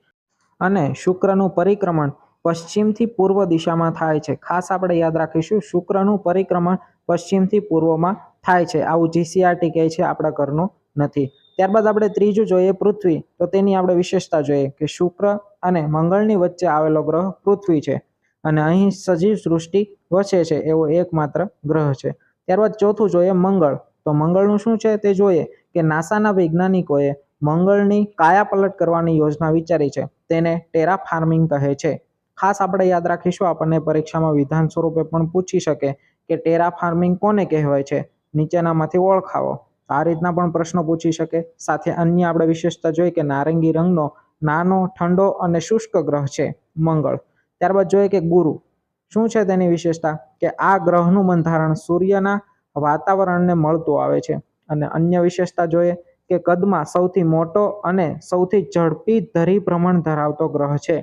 અને શુક્રનું પરિક્રમણ પશ્ચિમથી પૂર્વ દિશામાં થાય છે. ખાસ આપણે યાદ રાખીશું, શુક્રનું પરિક્રમણ પશ્ચિમથી પૂર્વમાં થાય છે. આવું GCRT કહે છે, આપણા ઘરનું નથી. ત્યારબાદ આપણે ત્રીજું જોઈએ પૃથ્વી. તો તેની આપણે વિશેષતા જોઈએ કે શુક્ર અને મંગળની વચ્ચે આવેલો ગ્રહ પૃથ્વી છે, અને અહીં સજીવ સૃષ્ટિ વસે છે એવો એકમાત્ર ગ્રહ છે. ત્યારબાદ ચોથું જોઈએ મંગળ. તો મંગળનું શું છે તે જોઈએ કે નાસાના વૈજ્ઞાનિકોએ મંગળની કાયાપલટ કરવાની યોજના વિચારી છે. તેને ટેરા ફાર્મિંગ કહે છે. ખાસ આપણે યાદ રાખીશું, આપણને પરીક્ષામાં વિધાન સ્વરૂપે પણ પૂછી શકે કે ટેરા ફાર્મિંગ કોને કહેવાય છે, નીચેનામાંથી ઓળખાવો. આ રીતના પણ પ્રશ્નો પૂછી શકે. સાથે અન્ય આપણે વિશેષતા જોઈએ કે નારંગી રંગનો નાનો, ઠંડો અને શુષ્ક ગ્રહ છે મંગળ. ત્યારબાદ જોઈએ કે ગુરુ. શું છે તેની વિશેષતા કે આ ગ્રહનું બંધારણ સૂર્યના વાતાવરણને મળતું આવે છે. અને અન્ય વિશેષતા જોઈએ કે કદમાં સૌથી મોટો અને સૌથી ઝડપી ધરીભ્રમણ ધરાવતો ગ્રહ છે.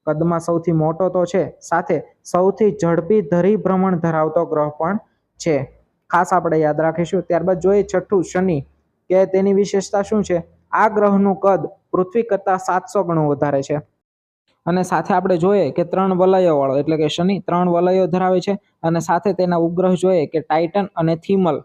કદમાં સૌથી મોટો તો છે, સાથે સૌથી ઝડપી ધરીભ્રમણ ધરાવતો ગ્રહ પણ છે. ખાસ આપણે યાદ રાખીશું. ત્યારબાદ જોઈએ છઠ્ઠું શનિ, કે તેની વિશેષતા શું છે. આ ગ્રહનું કદ પૃથ્વી કરતાં 700 ગણું વધારે છે. અને સાથે આપણે જોઈએ કે 3 વલયો વાળો એટલે કે શનિ 3 વલયો ધરાવે છે. અને સાથે તેના ઉપગ્રહ જોઈએ કે ટાઇટન અને થીમલ.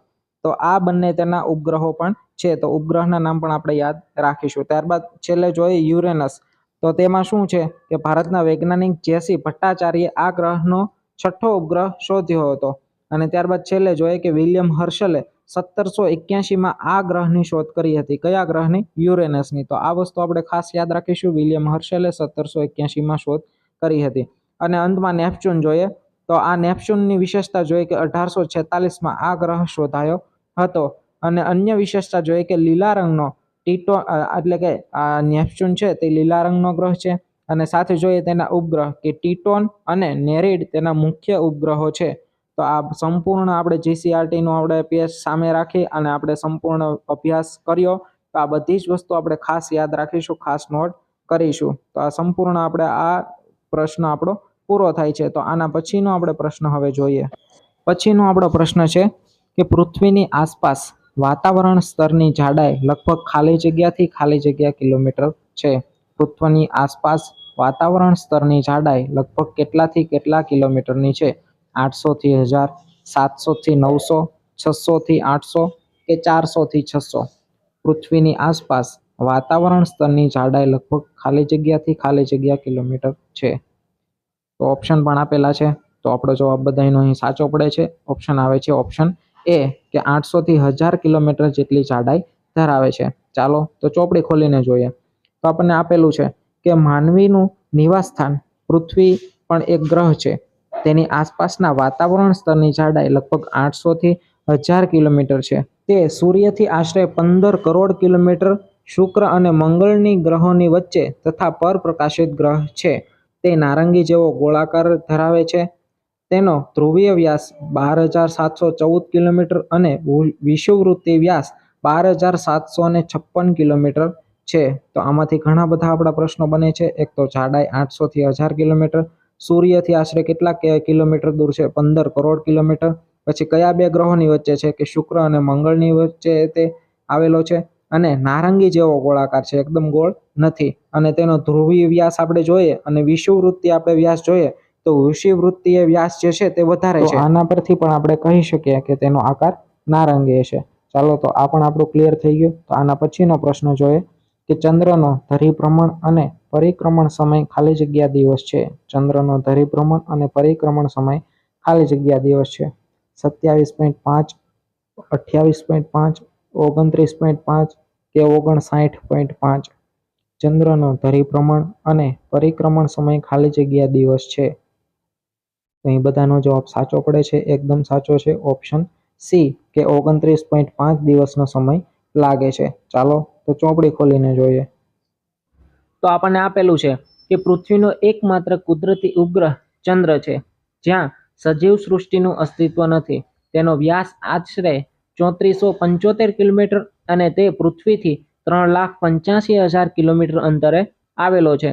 તો આ બંને તેના ઉપગ્રહો પણ છે. તો ઉપગ્રહના નામ પણ આપણે યાદ રાખીશું. ત્યારબાદ છેલ્લે જોઈએ યુરેનસ. તો તેમાં શું છે કે ભારતના વૈજ્ઞાનિક જેસી ભટ્ટાચાર્યે આ ગ્રહનો 6થો ઉપગ્રહ શોધ્યો હતો. અને ત્યારબાદ છેલ્લે જોઈએ કે વિલિયમ હર્શલે 1781માં આ ગ્રહની શોધ કરી હતી. કયા ગ્રહની? યુરેનસની. તો આ વસ્તુ આપણે ખાસ યાદ રાખીશું. વિલિયમ હર્શલે 1781માં શોધ કરી હતી. અને અંતમાં નેપચ્યુન જોઈએ. તો આ નેપચ્યુનની વિશેષતા જોઈએ કે 1846માં આ ગ્રહ શોધાયો હતો. અને અન્ય વિશેષતા જોઈએ કે લીલા રંગનો ટીટો એટલે કે આ નેપચ્યુન છે તે લીલા રંગનો ગ્રહ છે. અને સાથે જોઈએ તેના ઉપગ્રહ કે ટીટોન અને નેરીડ તેના મુખ્ય ઉપગ્રહો છે. તો આ સંપૂર્ણ આપણે GCRT નો આપણે પેજ સામે રાખી અને આપણે સંપૂર્ણ અભ્યાસ કર્યો. તો આ બધી જ વસ્તુ આપણે ખાસ યાદ રાખીશું, ખાસ નોટ કરીશું. તો આ સંપૂર્ણ આપણે આ પ્રશ્ન આપણો પૂરો થાય છે. તો આના પછીનો આપણે પ્રશ્ન હવે જોઈએ. પછીનો આપણો પ્રશ્ન છે કે પૃથ્વીની આસપાસ વાતાવરણ સ્તરની જાડાઈ લગભગ ખાલી જગ્યાથી ખાલી જગ્યા કિલોમીટર છે. પૃથ્વીની આસપાસ વાતાવરણ સ્તરની જાડાઈ લગભગ કેટલાથી કેટલા કિલોમીટરની છે? 800 થી 1000, 700 થી 900, 600 થી 800 કે 400 થી 600. પૃથ્વીની આસપાસ વાતાવરણ સ્તરની જાડાઈ લગભગ ખાલી જગ્યાથી ખાલી જગ્યા કિલોમીટર છે. તો ઓપ્શન પણ આપેલા છે. તો આપણો જવાબ બધાનો અહીં સાચો પડે છે. ઓપ્શન આવે છે ઓપ્શન એ કે 800 થી 1000 કિલોમીટર જેટલી જાડાઈ ધરાવે છે. ચાલો તો ચોપડી ખોલીને જોઈએ. તો આપણને આપેલું છે કે માનવીનું નિવાસસ્થાન પૃથ્વી પણ એક ગ્રહ છે. તેની આસપાસના વાતાવરણ સ્તરની જાડાઈ લગભગ 800 થી 1000 કિલોમીટર છે. તે સૂર્યથી આશરે 15 કરોડ કિલોમીટર શુક્ર અને મંગળની ગ્રહોની વચ્ચે તથા પરપ્રકાશિત ગ્રહ છે. તે નારંગી જેવો ગોળાકાર ધરાવે છે. તેનો ધ્રુવીય વ્યાસ 12,714 કિલોમીટર અને વિષુવવૃત્તીય વ્યાસ 12,756 કિલોમીટર છે. તો આમાંથી ઘણા બધા આપણા પ્રશ્નો બને છે. એક તો જાડાઈ 800 થી 1000 કિલોમીટર, સૂર્યથી આશરે કેટલા કિલોમીટર દૂર છે? 15 કરોડ કિલોમીટર. પછી કયા બે ગ્રહોની વચ્ચે છે? કે શુક્ર અને મંગળની વચ્ચે તે આવેલો છે. અને નારંગી જેવો ગોળાકાર છે, એકદમ ગોળ નથી. અને તેનો ધ્રુવીય વ્યાસ આપણે જોઈએ અને વિષુવવૃત્તીય આપણે વ્યાસ જોઈએ તો વિષુવવૃત્તીય વ્યાસ જે છે તે વધારે છે. આના પરથી પણ આપણે કહી શકીએ કે તેનો આકાર નારંગી છે. ચાલો તો આ પણ આપણું ક્લિયર થઈ ગયું. તો આના પછીનો પ્રશ્ન જોઈએ કે ચંદ્રનો ધરીભ્રમણ અને પરિક્રમણ સમય ખાલી જગ્યા દિવસ છે. ચંદ્રનો ધરીભ્રમણ અને પરિક્રમણ સમય ખાલી જગ્યા દિવસ છે. 27.5, 28.5, 29.5 કે 59.5. ચંદ્રનો ધરીભ્રમણ અને પરિક્રમણ સમય ખાલી જગ્યા દિવસ છે. તો અહીં બધાનો જવાબ સાચો પડે છે. એકદમ સાચો છે ઓપ્શન સી કે 29.5 દિવસનો સમય લાગે છે. ચાલો તો ચોપડી ખોલીને જોઈએ. તો આપણને આપેલું છે કે પૃથ્વીનો એકમાત્ર કુદરતી ઉપગ્રહ ચંદ્ર છે, જ્યાં સજીવ સૃષ્ટિનું અસ્તિત્વ નથી. તેનો વ્યાસ આશરે 3475 કિલોમીટર અને તે પૃથ્વીથી 3,85,000 કિલોમીટર અંતરે આવેલો છે.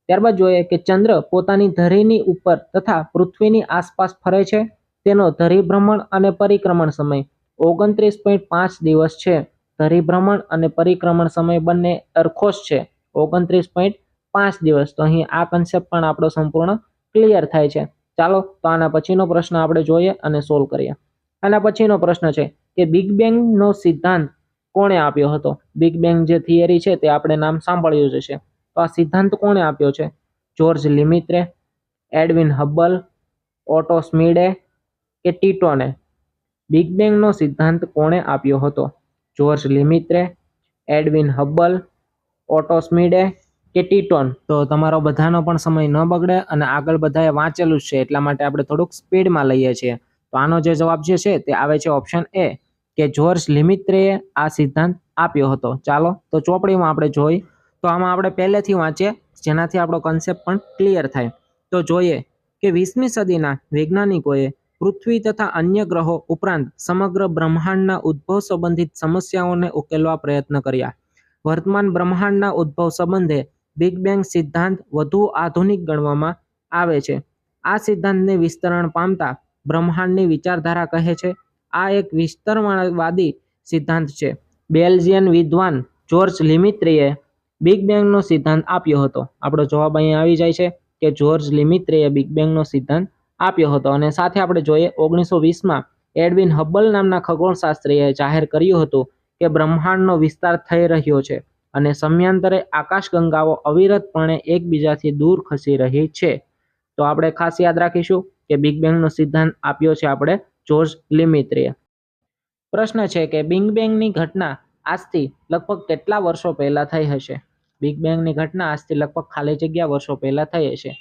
ત્યારબાદ જોઈએ કે ચંદ્ર પોતાની ધરીની ઉપર તથા પૃથ્વીની આસપાસ ફરે છે. તેનો ધરીભ્રમણ અને પરિક્રમણ સમય 29.5 દિવસ છે. ધરીભ્રમણ અને પરિક્રમણ સમય બંને સરખો જ છે, 29.5 દિવસ. તો અહીં આ કન્સેપ્ટ પણ આપણો સંપૂર્ણ ક્લિયર થાય છે. ચાલો તો આના પછીનો પ્રશ્ન આપણે જોઈએ અને સોલ્વ કરીએ. આના પછીનો પ્રશ્ન છે કે બિગ બેંગનો સિદ્ધાંત કોણે આપ્યો હતો? બિગ બેંગ જે થિયરી છે તે આપણે નામ સાંભળ્યું જ હશે. તો આ સિદ્ધાંત કોણે આપ્યો છે? જ્યોર્જ લિમિત્રે, એડવિન હબલ, ઓટો સ્મીડે કે ટીટોને? બિગ બેંગનો સિદ્ધાંત કોણે આપ્યો હતો? જ્યોર્જ લિમિત્રે, એડવિન હબલ, ઓટો સ્મીડે કે ટીટોન? તો તમારો બધાનો પણ સમય ન બગડે અને આગળ બધાએ વાંચેલું જ છે એટલા માટે આપણે થોડુંક સ્પીડમાં લઈએ છીએ. તો આનો જે જવાબ જે છે તે આવે છે ઓપ્શન એ કે જ્યોર્જ લિમિત્રેએ આ સિદ્ધાંત આપ્યો હતો. ચાલો તો ચોપડીમાં આપણે જોઈ તો આમાં આપણે પહેલેથી વાંચીએ જેનાથી આપણો કન્સેપ્ટ પણ ક્લિયર થાય. તો જોઈએ કે 20મી સદીના વૈજ્ઞાનિકોએ પૃથ્વી તથા અન્ય ગ્રહો ઉપરાંત સમગ્ર બ્રહ્માંડના ઉદ્ભવ સંબંધિત સમસ્યાઓને ઉકેલવા પ્રયત્ન કર્યા. વર્તમાન બ્રહ્માંડના ઉદ્ભવ સંબંધે બિગ બેંગ સિદ્ધાંત વધુ આધુનિક ગણવામાં આવે છે. આ સિદ્ધાંતને વિસ્તરણ પામતા બ્રહ્માંડની વિચારધારા કહે છે. આ એક વિસ્તરણવાદી સિદ્ધાંત છે. બેલ્જિયન વિદ્વાન જ્યોર્જ લિમિત્રેએ બિગ બેંગનો સિદ્ધાંત આપ્યો હતો. આપણો જવાબ અહીં આવી જાય છે કે જ્યોર્જ લિમિત્રેએ બિગ બેંગનો સિદ્ધાંત આપ્યો હતો. અને સાથે આપણે જોઈએ 1920માં એડવિન હબલ નામના ખગોળશાસ્ત્રીએ જાહેર કર્યું હતું કે બ્રહ્માંડનો વિસ્તાર થઈ રહ્યો છે અને સમયાંતરે આકાશગંગાઓ અવિરતપણે એકબીજાથી દૂર ખસી રહી છે. તો આપણે ખાસ યાદ રાખીશું કે બિગ બેંગનો સિદ્ધાંત આપ્યો છે આપણે જ્યોર્જ લિમિત્રેએ. પ્રશ્ન છે કે બિગ બેંગની ઘટના આજથી લગભગ કેટલા વર્ષો પહેલા થઈ હશે? બિગ બેંગની ઘટના આજથી લગભગ ખાલી જગ્યા વર્ષો પહેલા થઈ હશે.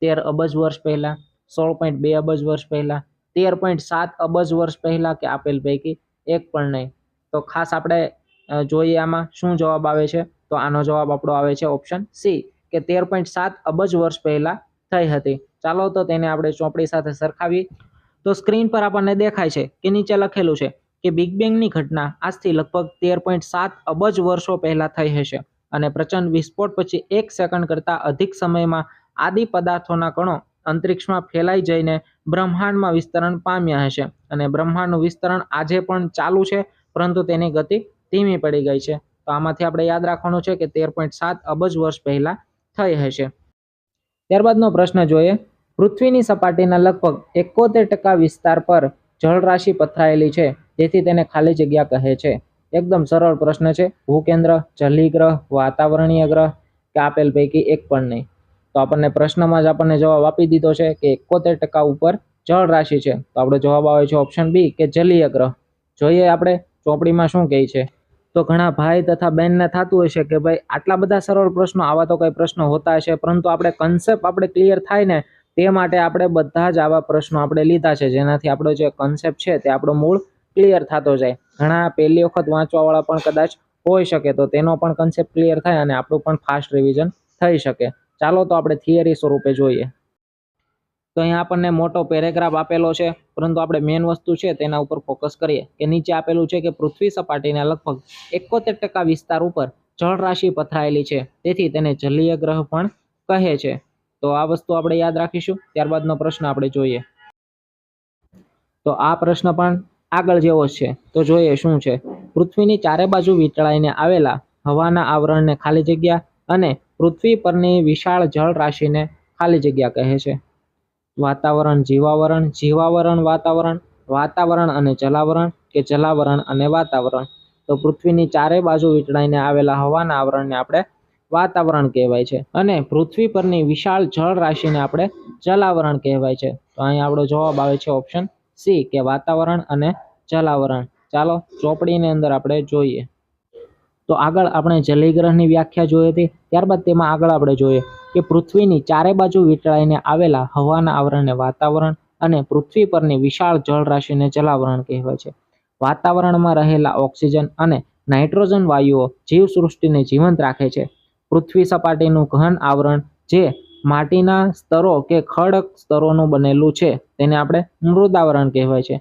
13 અબજ વર્ષ પહેલા, 16.2 અબજ વર્ષ પહેલા, 13.7 અબજ વર્ષ પહેલા કે આપેલ પૈકી એક પણ નહીં. તો ખાસ આપણે જોઈએ આમાં શું જવાબ આવે છે. તો આનો જવાબ આપણો આવે છે ઓપ્શન સી કે 13.7 અબજ વર્ષ પહેલા થઈ હતી. ચાલો તો તેને આપણે ચોપડી સાથે સરખાવીએ. તો સ્ક્રીન પર આપણને દેખાય છે કે નીચે લખેલું છે કે બિગ બેંગની ઘટના આજથી લગભગ 13.7 અબજ વર્ષો પહેલા થઈ હશે અને પ્રચંડ વિસ્ફોટ પછી 1 સેકન્ડ કરતાં અધિક સમયમાં આદિ પદાર્થોના કણો અંતરિક્ષમાં ફેલાઈ જઈને બ્રહ્માંડમાં વિસ્તરણ પામ્યા હશે. અને બ્રહ્માંડનું વિસ્તરણ આજે પણ ચાલુ છે, પરંતુ તેની ગતિ ધીમી પડી ગઈ છે. તો આમાંથી આપણે યાદ રાખવાનું છે કે 13.7 અબજ વર્ષ પહેલા થઈ હશે. ત્યારબાદનો પ્રશ્ન જોઈએ. પૃથ્વીની સપાટીના લગભગ 71% વિસ્તાર પર જળરાશિ પથરાયેલી છે, જેથી તેને ખાલી જગ્યા કહે છે. એકદમ સરળ પ્રશ્ન છે. ભૂકેન્દ્ર, જલીય ગ્રહ, વાતાવરણીય ગ્રહ કે આપેલ પૈકી એક પણ નહીં. તો આપણને પ્રશ્નમાં જ આપણને જવાબ આપી દીધો છે કે 71% ઉપર જળરાશિ છે. તો આપણો જવાબ આવે છે ઓપ્શન બી કે જલીય ગ્રહ. જોઈએ આપણે ચોપડીમાં શું કહે છે. તો ઘણા ભાઈ તથા બહેનને થતું હશે કે ભાઈ આટલા બધા સરળ પ્રશ્નો, આવા તો કઈ પ્રશ્નો હોતા હશે, પરંતુ આપણે કન્સેપ્ટ આપણે ક્લિયર થાય ને તે માટે આપણે બધા જ આવા પ્રશ્નો આપણે લીધા છે, જેનાથી આપણો જે કન્સેપ્ટ છે તે આપણો મૂળ ક્લિયર થતો જાય. ઘણા પહેલી વખત વાંચવાવાળા પણ કદાચ હોઈ શકે, તો તેનો પણ કન્સેપ્ટ ક્લિયર થાય અને આપણું પણ ફાસ્ટ રિવિઝન થઈ શકે. ચાલો તો આપણે થિયરી સ્વરૂપે જોઈએ. તો અહીંયા આપણને મોટો પેરેગ્રાફ આપેલો છે, પરંતુ આપણે મેઇન વસ્તુ છે તેના ઉપર ફોકસ કરીએ. કે નીચે આપેલું છે કે પૃથ્વી સપાટીના લગભગ 71% વિસ્તાર ઉપર જળરાશિ પથરાયેલી છે, તેથી તેને જલીય ગ્રહ પણ કહે છે. તો આ વસ્તુ આપણે યાદ રાખીશું. ત્યારબાદનો પ્રશ્ન આપણે જોઈએ. તો આ પ્રશ્ન પણ આગળ જેવો જ છે. તો જોઈએ શું છે. પૃથ્વીની ચારે બાજુ વીંટળાઈને આવેલા હવાના આવરણને ખાલી જગ્યા અને પૃથ્વી પરની વિશાળ જળ રાશિને ખાલી જગ્યા કહે છે. વાતાવરણ, જીવાવરણ, જીવાવરણ, વાતાવરણ, વાતાવરણ અને જલાવરણ કે જલાવરણ અને વાતાવરણ? તો પૃથ્વીની ચારે બાજુ વીંટળાઈને આવેલા હવાના આવરણને આપણે વાતાવરણ કહેવાય છે અને પૃથ્વી પરની વિશાળ જળ રાશિને આપણે જલાવરણ કહેવાય છે. તો અહીં આપણો જવાબ આવે છે ઓપ્શન સી કે વાતાવરણ અને જલાવરણ. ચાલો ચોપડીની અંદર આપણે જોઈએ. તો આગળ આપણે જલીગ્રહની વ્યાખ્યા જોઈ હતી. ત્યારબાદ તેમાં આગળ આપણે જોઈએ કે પૃથ્વીની ચારે બાજુ વીંટળાઈને આવેલા હવાના આવરણને વાતાવરણ અને પૃથ્વી પરની વિશાળ જળ રાશિને જલાવરણ કહેવાય છે. વાતાવરણમાં રહેલા ઓક્સિજન અને નાઇટ્રોજન વાયુઓ જીવસૃષ્ટિને જીવંત રાખે છે. પૃથ્વી સપાટીનું ઘન આવરણ જે માટીના સ્તરો કે ખડક સ્તરોનું બનેલું છે તેને આપણે મૃદાવરણ કહેવાય છે.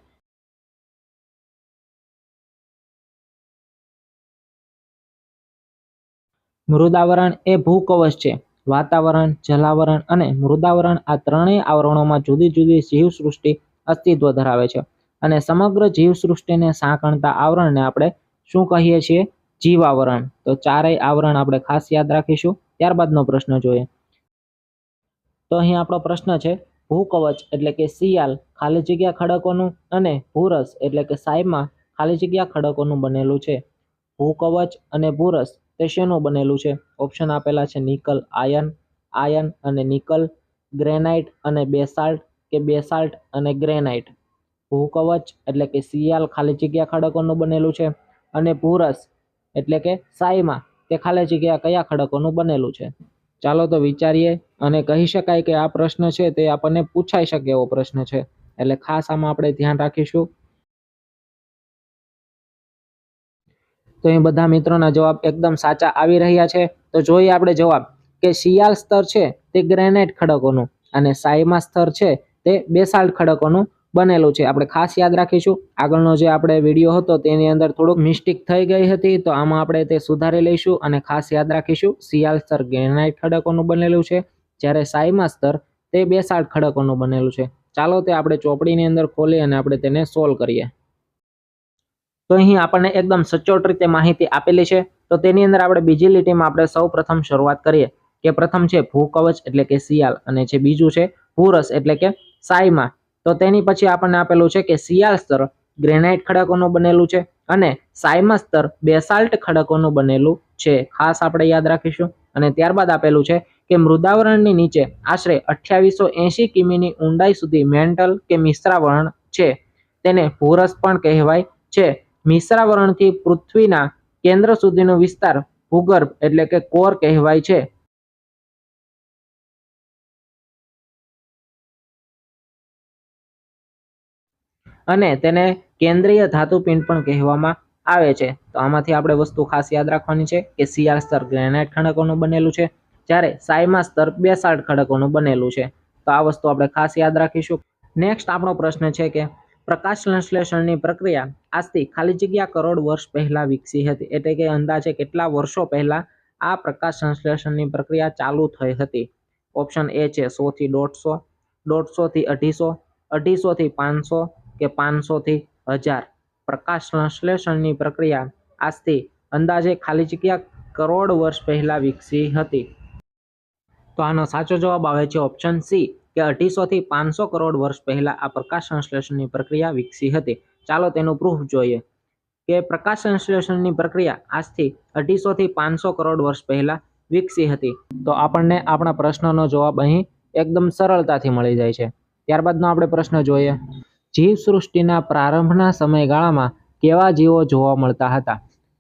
મૃદાવરણ એ ભૂકવચ છે. વાતાવરણ, જલાવરણ અને મૃદાવરણ આ ત્રણેય આવરણોમાં જુદી જુદી જીવસૃષ્ટિ અસ્તિત્વ ધરાવે છે અને સમગ્ર જીવસૃષ્ટિને સાંકળતા આવરણને આપણે શું કહીએ છીએ? જીવાવરણ. તો ચારેય આવરણ આપણે ખાસ યાદ રાખીશું. ત્યારબાદનો પ્રશ્ન જોઈએ. તો અહીં આપણો પ્રશ્ન છે ભૂકવચ એટલે કે શિયાલ ખાલી જગ્યા ખડકોનું અને ભૂરસ એટલે કે સાયમાં ખાલી જગ્યા ખડકોનું બનેલું છે. ભૂકવચ અને ભૂરસ તે શેનું બનેલું છે? ઓપ્શન આપેલા છે નિકલ આયન, આયન અને નિકલ, ગ્રેનાઇટ અને બેસાલ્ટ કે બેસાલ્ટ અને ગ્રેનાઇટ. ભૂકવચ એટલે કે શિયાલ ખાલી જગ્યા ખડકોનું બનેલું છે અને ભૂરસ એટલે કે સાયમાં તે ખાલી જગ્યા કયા ખડકોનું બનેલું છે? ચાલો તો વિચારીએ અને કહી શકાય કે આ પ્રશ્ન છે તે આપણને પૂછાઈ શકે એવો પ્રશ્ન છે, એટલે ખાસ આમાં આપણે ધ્યાન રાખીશું. તો એ બધા મિત્રોના જવાબ એકદમ સાચા આવી રહ્યા છે. તો જોઈએ આપણે જવાબ કે શિયાલ સ્તર છે તે ગ્રેનાઇટ ખડકોનું અને સાયમા સ્તર છે તે બેસાલ્ટ ખડકોનું બનેલું છે. આપણે ખાસ યાદ રાખીશું. આગળનો જે આપણે વિડીયો હતો તેની અંદર થોડુંક મિસ્ટેક થઈ ગઈ હતી, તો આમાં આપણે તે સુધારી લઈશું અને ખાસ યાદ રાખીશું. શિયાલ સ્તર ગ્રેનાઇટ ખડકોનું બનેલું છે, જ્યારે સાયમા સ્તર તે બેસાલ્ટ ખડકોનું બનેલું છે. ચાલો તે આપણે ચોપડીની અંદર ખોલી અને આપણે તેને સોલ્વ કરીએ. તો અહીં આપણને એકદમ સચોટ રીતે માહિતી આપેલી છે. તો તેની અંદર આપણે બીજી લીટીમાં આપણે સૌ પ્રથમ શરૂઆત કરીએ કે પ્રથમ છે ભૂકવચ એટલે કે શિયાલ અને જે બીજું છે ભૂરસ એટલે કે સાયમા. તો તેની પછી આપણને આપેલું છે કે શિયાલ સ્તર ગ્રેનાઇટ ખડકોનું બનેલું છે અને સાયમા સ્તર બેસાલ્ટ ખડકોનું બનેલું છે. ખાસ આપણે યાદ રાખીશું. અને ત્યારબાદ આપેલું છે કે મૃદાવરણની નીચે આશરે 2880 કિમીની ઊંડાઈ સુધી મેન્ટલ કે મિશ્રાવરણ છે, તેને ભૂરસ પણ કહેવાય છે. મિશ્રાવરણથી પૃથ્વીના કેન્દ્ર સુધીનો વિસ્તાર ભૂગર્ભ એટલે કે કોર કહેવાય છે. અને તેને કેન્દ્રીય ધાતુપિંડ પણ કહેવામાં આવે છે. તો આમાંથી આપણે વસ્તુ ખાસ યાદ રાખવાની છે કે શિયાળ સ્તર ગ્રેનાઇટ ખડકોનું બનેલું છે, જ્યારે સાયમા સ્તર બેસાલ્ટ ખડકોનું બનેલું છે. તો આ વસ્તુ આપણે ખાસ યાદ રાખીશું. નેક્સ્ટ આપણો પ્રશ્ન છે કે પ્રકાશ સંશ્લેષણની પ્રક્રિયા આજથી ખાલી જગ્યા કરોડ વર્ષ પહેલા વિકસી હતી. એટલે કે અંદાજે કેટલા વર્ષો પહેલા આ પ્રકાશ સંશ્લેષણની પ્રક્રિયા ચાલુ થઈ હતી? ઓપ્શન એ છે 100 થી 150, 150 થી 250, 250 થી 500 કે 500 થી 1000. પ્રકાશ સંશ્લેષણની પ્રક્રિયા આજથી અંદાજે ખાલી જગ્યા કરોડ વર્ષ પહેલા વિકસી હતી. તો આનો સાચો જવાબ આવે છે ઓપ્શન સી કે 250 થી 500 કરોડ વર્ષ પહેલા આ પ્રકાશ સંશ્લેષણની પ્રક્રિયા વિકસી હતી. ચાલો તેનું પ્રૂફ જોઈએ કે પ્રકાશ સંશ્લેષણની પ્રક્રિયા આજથી 250 થી 500 કરોડ વર્ષ પહેલા વિકસી હતી. તો આપણને આપણા પ્રશ્નનો જવાબ અહીં એકદમ સરળતાથી મળી જાય છે. ત્યારબાદનો આપણે પ્રશ્ન જોઈએ. જીવસૃષ્ટિના પ્રારંભના સમયગાળામાં કેવા જીવો જોવા મળતા હતા?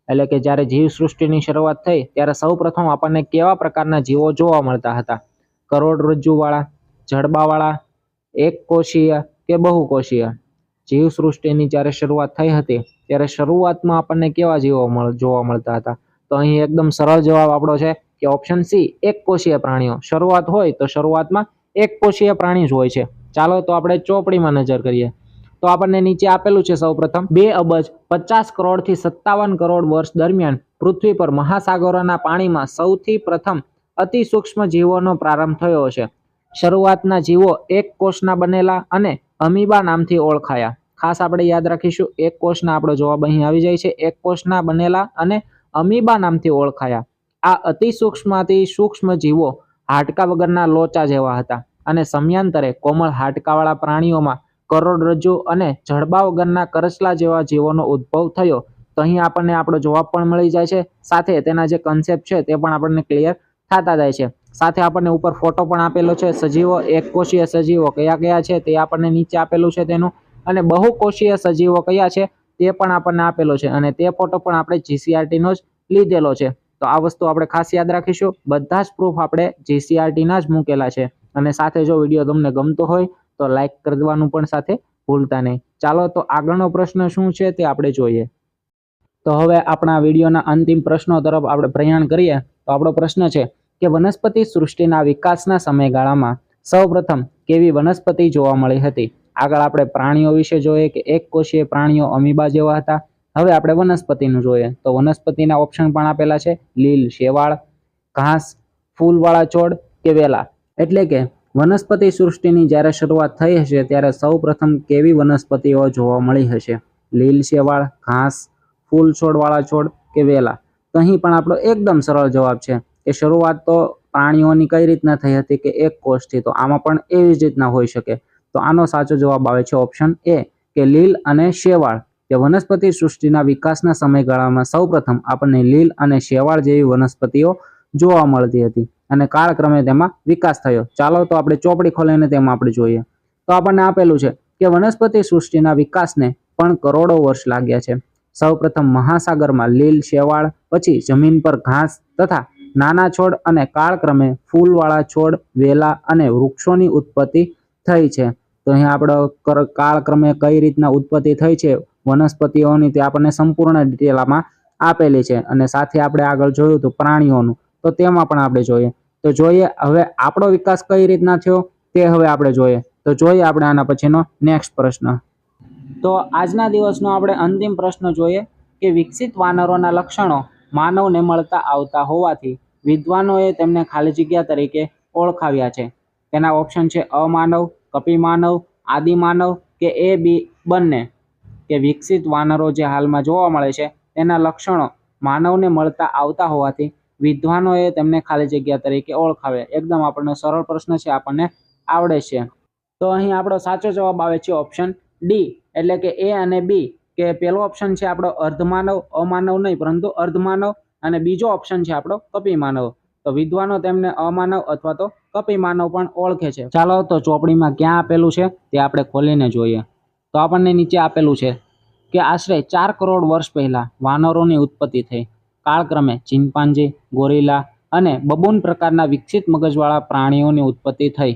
એટલે કે જ્યારે જીવસૃષ્ટિની શરૂઆત થઈ ત્યારે સૌપ્રથમ આપણને કેવા પ્રકારના જીવો જોવા મળતા હતા? કરોડરજ્જુવાળા, જડબાવાળા, એકકોષીય કે બહુકોષીય? જીવસૃષ્ટિની જ્યારે શરૂઆત થઈ હતી ત્યારે શરૂઆતમાં આપણને કેવા જીવો જોવા મળતા હતા? તો અહીં એકદમ સરળ જવાબ આપણો છે કે ઓપ્શન સી એકકોષીય પ્રાણીઓ. શરૂઆત હોય તો શરૂઆતમાં એકકોષીય પ્રાણી જ હોય છે. ચાલો તો આપણે ચોપડીમાં નજર કરીએ. તો આપણને નીચે આપેલું છે સૌપ્રથમ 2 અબજ 50 કરોડથી 57 કરોડ વર્ષ દરમિયાન પૃથ્વી પર મહાસાગરોના પાણીમાં સૌથી પ્રથમ અતિ સૂક્ષ્મ જીવોનો પ્રારંભ થયો છે. શરૂઆતના જીવો એક કોષના બનેલા અને અમીબા નામથી ઓળખાયા. ખાસ આપણે યાદ રાખીશું, એક કોષના આપણો જવાબ અહીં આવી જાય છે. એક કોષના બનેલા અને અમીબા નામથી ઓળખાયા. આ અતિ સૂક્ષ્મ જીવો હાડકા વગરના લોચા જેવા હતા અને સમયાંતરે કોમળ હાડકાવાળા પ્રાણીઓમાં કરોડરજ્જુ અને જડબા વગરના કરચલા જેવા જીવોનો ઉદ્ભવ થયો. તો અહીં આપણને આપણો જવાબ પણ મળી જાય છે, સાથે તેના જે કન્સેપ્ટ છે તે પણ આપણને ક્લિયર થતા જાય છે. સાથે આપણને ઉપર ફોટો પણ આપેલો છે. સજીવો, એકકોષીય સજીવો કયા કયા છે તે આપણને નીચે આપેલું છે તેનું, અને બહુકોષીય સજીવો કયા છે તે પણ આપણને આપેલો છે, અને તે ફોટો પણ આપણે GCRT નો જ લીધેલો છે. તો આ વસ્તુ આપણે ખાસ યાદ રાખીશું. બધા જ પ્રૂફ આપણે GCRT ના જ મૂકેલા છે. અને સાથે જો વિડીયો તમને ગમતો હોય તો લાઈક કરી દેવાનું પણ સાથે ભૂલતા નહીં. ચાલો તો આગળનો પ્રશ્ન શું છે તે આપણે જોઈએ. તો હવે આપણા વિડીયોના અંતિમ પ્રશ્નો તરફ આપણે પ્રયાણ કરીએ. તો આપણો પ્રશ્ન છે કે વનસ્પતિ સૃષ્ટિના વિકાસના સમયગાળામાં સૌપ્રથમ કેવી વનસ્પતિ જોવા મળી હતી? આગળ આપણે પ્રાણીઓ વિશે જોઈએ કે એક કોષીય પ્રાણીઓ અમીબા જેવા હતા. હવે આપણે વનસ્પતિનું જોઈએ. તો વનસ્પતિના ઓપ્શન પણ આપેલા છે: લીલ, શેવાળ, ઘાસ, ફૂલવાળા છોડ કે વેલા. એટલે કે વનસ્પતિ સૃષ્ટિની જ્યારે શરૂઆત થઈ હશે ત્યારે સૌપ્રથમ કેવી વનસ્પતિઓ જોવા મળી હશે? લીલ શેવાળ, ઘાસ, ફૂલ છોડવાળા છોડ કે વેલા. તો અહીં પણ આપણો એકદમ સરળ જવાબ છે કે શરૂઆત તો પ્રાણીઓની કઈ રીતના થઈ હતી કે એક કોષથી, તો આમાં પણ એવી જ રીતના હોઈ શકે. તો આનો સાચો જવાબ આવે છે ઓપ્શન એ કે લીલ અને શેવાળ. કે વનસ્પતિ સૃષ્ટિના વિકાસના સમયગાળામાં સૌપ્રથમ આપણને લીલ અને શેવાળ જેવી વનસ્પતિઓ જોવા મળતી હતી અને કાળક્રમે તેમાં વિકાસ થયો. ચાલો તો આપણે ચોપડી ખોલીને તેમાં આપણે જોઈએ. તો આપણને આપેલું છે કે વનસ્પતિ સૃષ્ટિના વિકાસને પણ કરોડો વર્ષ લાગ્યા છે. સૌપ્રથમ મહાસાગરમાં લીલ શેવાળ, પછી જમીન પર ઘાસ તથા નાના છોડ, અને કાળક્રમે ફૂલવાળા છોડ, વેલા અને વૃક્ષોની ઉત્પત્તિ થઈ છે. તો અહીંયા આપણે કાળક્રમે કઈ રીતના ઉત્પત્તિ થઈ છે વનસ્પતિઓની તે આપણને સંપૂર્ણ ડિટેલમાં આપેલી છે. અને સાથે આપણે આગળ જોયું હતું પ્રાણીઓનું, તો તેમાં પણ આપણે જોઈએ. તો જોઈએ હવે આપણો વિકાસ કઈ રીતના થયો તે હવે આપણે જોઈએ. તો જોઈએ આપણે આના પછીનો નેક્સ્ટ પ્રશ્ન. તો આજના દિવસનો આપણે અંતિમ પ્રશ્ન જોઈએ કે વિકસિત વાનરોના લક્ષણો માનવને મળતા આવતા હોવાથી વિદ્વાનોએ તેમને ખાલી જગ્યા તરીકે ઓળખાવ્યા છે. તેના ઓપ્શન છે અમાનવ, કપિમાનવ, આદિમાનવ કે એ બી બંને. કે વિકસિત વાનરો જે હાલમાં જોવા મળે છે તેના લક્ષણો માનવને મળતા આવતા હોવાથી વિદ્વાનોએ તેમને ખાલી જગ્યા તરીકે ઓળખાવ્યા. એકદમ આપણને સરળ પ્રશ્ન છે, આપણને આવડે છે. તો અહીં આપણો સાચો જવાબ આવે છે ઓપ્શન ડી, એટલે કે એ અને બી. કે પહેલો ઓપ્શન છે આપણો અર્ધમાનવ, અમાનવ નહીં પરંતુ અર્ધમાનવ, અને બીજો ઓપ્શન છે આપણો કપિમાનવ. તો વિદ્વાનો તેમને અમાનવ અથવા તો કપિમાનવ પણ ઓળખે છે. ચાલો તો ચોપડીમાં ક્યાં આપેલું છે તે આપણે ખોલીને જોઈએ. તો આપણને નીચે આપેલું છે કે આશરે 4 કરોડ વર્ષ પહેલા વાનરોની ઉત્પત્તિ થઈ. કાળક્રમે ચિમ્પાન્જી, ગોરિલા અને બબૂન પ્રકારના વિકસિત મગજવાળા પ્રાણીઓની ઉત્પત્તિ થઈ.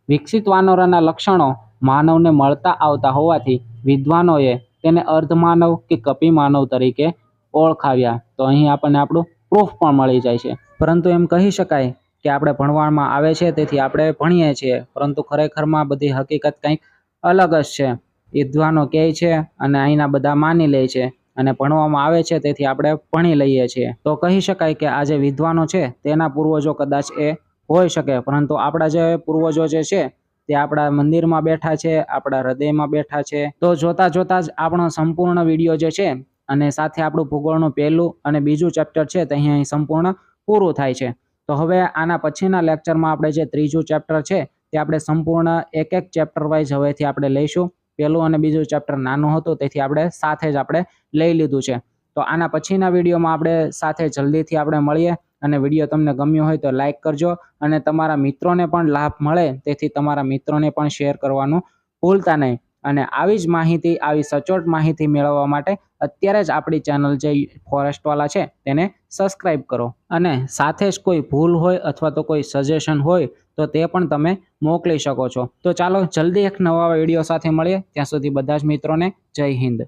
વિકસિત વાનરોના લક્ષણો માનવને મળતા આવતા હોવાથી વિદ્વાનોએ તેને અર્ધમાનવ કે કપિમાનવ તરીકે ઓળખાવ્યા. તો અહીં આપણને આપણું પ્રૂફ પણ મળી જાય છે. પરંતુ એમ કહી શકાય કે આપણે ભણવામાં આવે છે તેથી આપણે ભણીએ છીએ, પરંતુ ખરેખરમાં બધી હકીકત કંઈક અલગ જ છે. વિદ્વાનો કહે છે અને અહીંના બધા માની લે છે, અને ભણવામાં આવે છે તેથી આપણે ભણી લઈએ છીએ. તો કહી શકાય કે આ જે વિદ્વાનો છે તેના પૂર્વજો કદાચ એ હોઈ શકે, પરંતુ આપણા જે પૂર્વજો જે છે તે આપણા મંદિરમાં બેઠા છે, આપણા હૃદયમાં બેઠા છે. તો જોતા જોતા જ આપણો સંપૂર્ણ વિડીયો જે છે અને સાથે આપણું ભૂગોળનું પહેલું અને બીજું ચેપ્ટર છે તે અહીં સંપૂર્ણ પૂરું થાય છે. તો હવે આના પછીના લેક્ચરમાં આપણે જે ત્રીજું ચેપ્ટર છે તે આપણે સંપૂર્ણ એક એક ચેપ્ટર વાઇઝ હવેથી આપણે લઈશું. પહેલું અને બીજું ચેપ્ટર નાનું હતું તેથી આપણે સાથે જ આપણે લઈ લીધું છે. તો આના પછીના વિડીયોમાં આપણે સાથે જલ્દીથી આપણે મળીએ. અને વિડીયો તમને ગમ્યો હોય તો લાઈક કરજો, અને તમારા મિત્રોને પણ લાભ મળે તેથી તમારા મિત્રોને પણ શેર કરવાનું ભૂલતા નહીં. અને આવી જ માહિતી, આવી સચોટ માહિતી મેળવવા માટે અત્યારે જ આપણી ચેનલ જે ફોરેસ્ટવાલા છે તેને સબસ્ક્રાઈબ કરો. અને સાથે જ કોઈ ભૂલ હોય અથવા તો કોઈ સજેશન હોય તો તે પણ તમે મોકલી શકો છો. તો ચાલો જલ્દી એક નવા વિડીયો સાથે મળીએ. ત્યાં સુધી બધા જ મિત્રોને જય હિન્દ.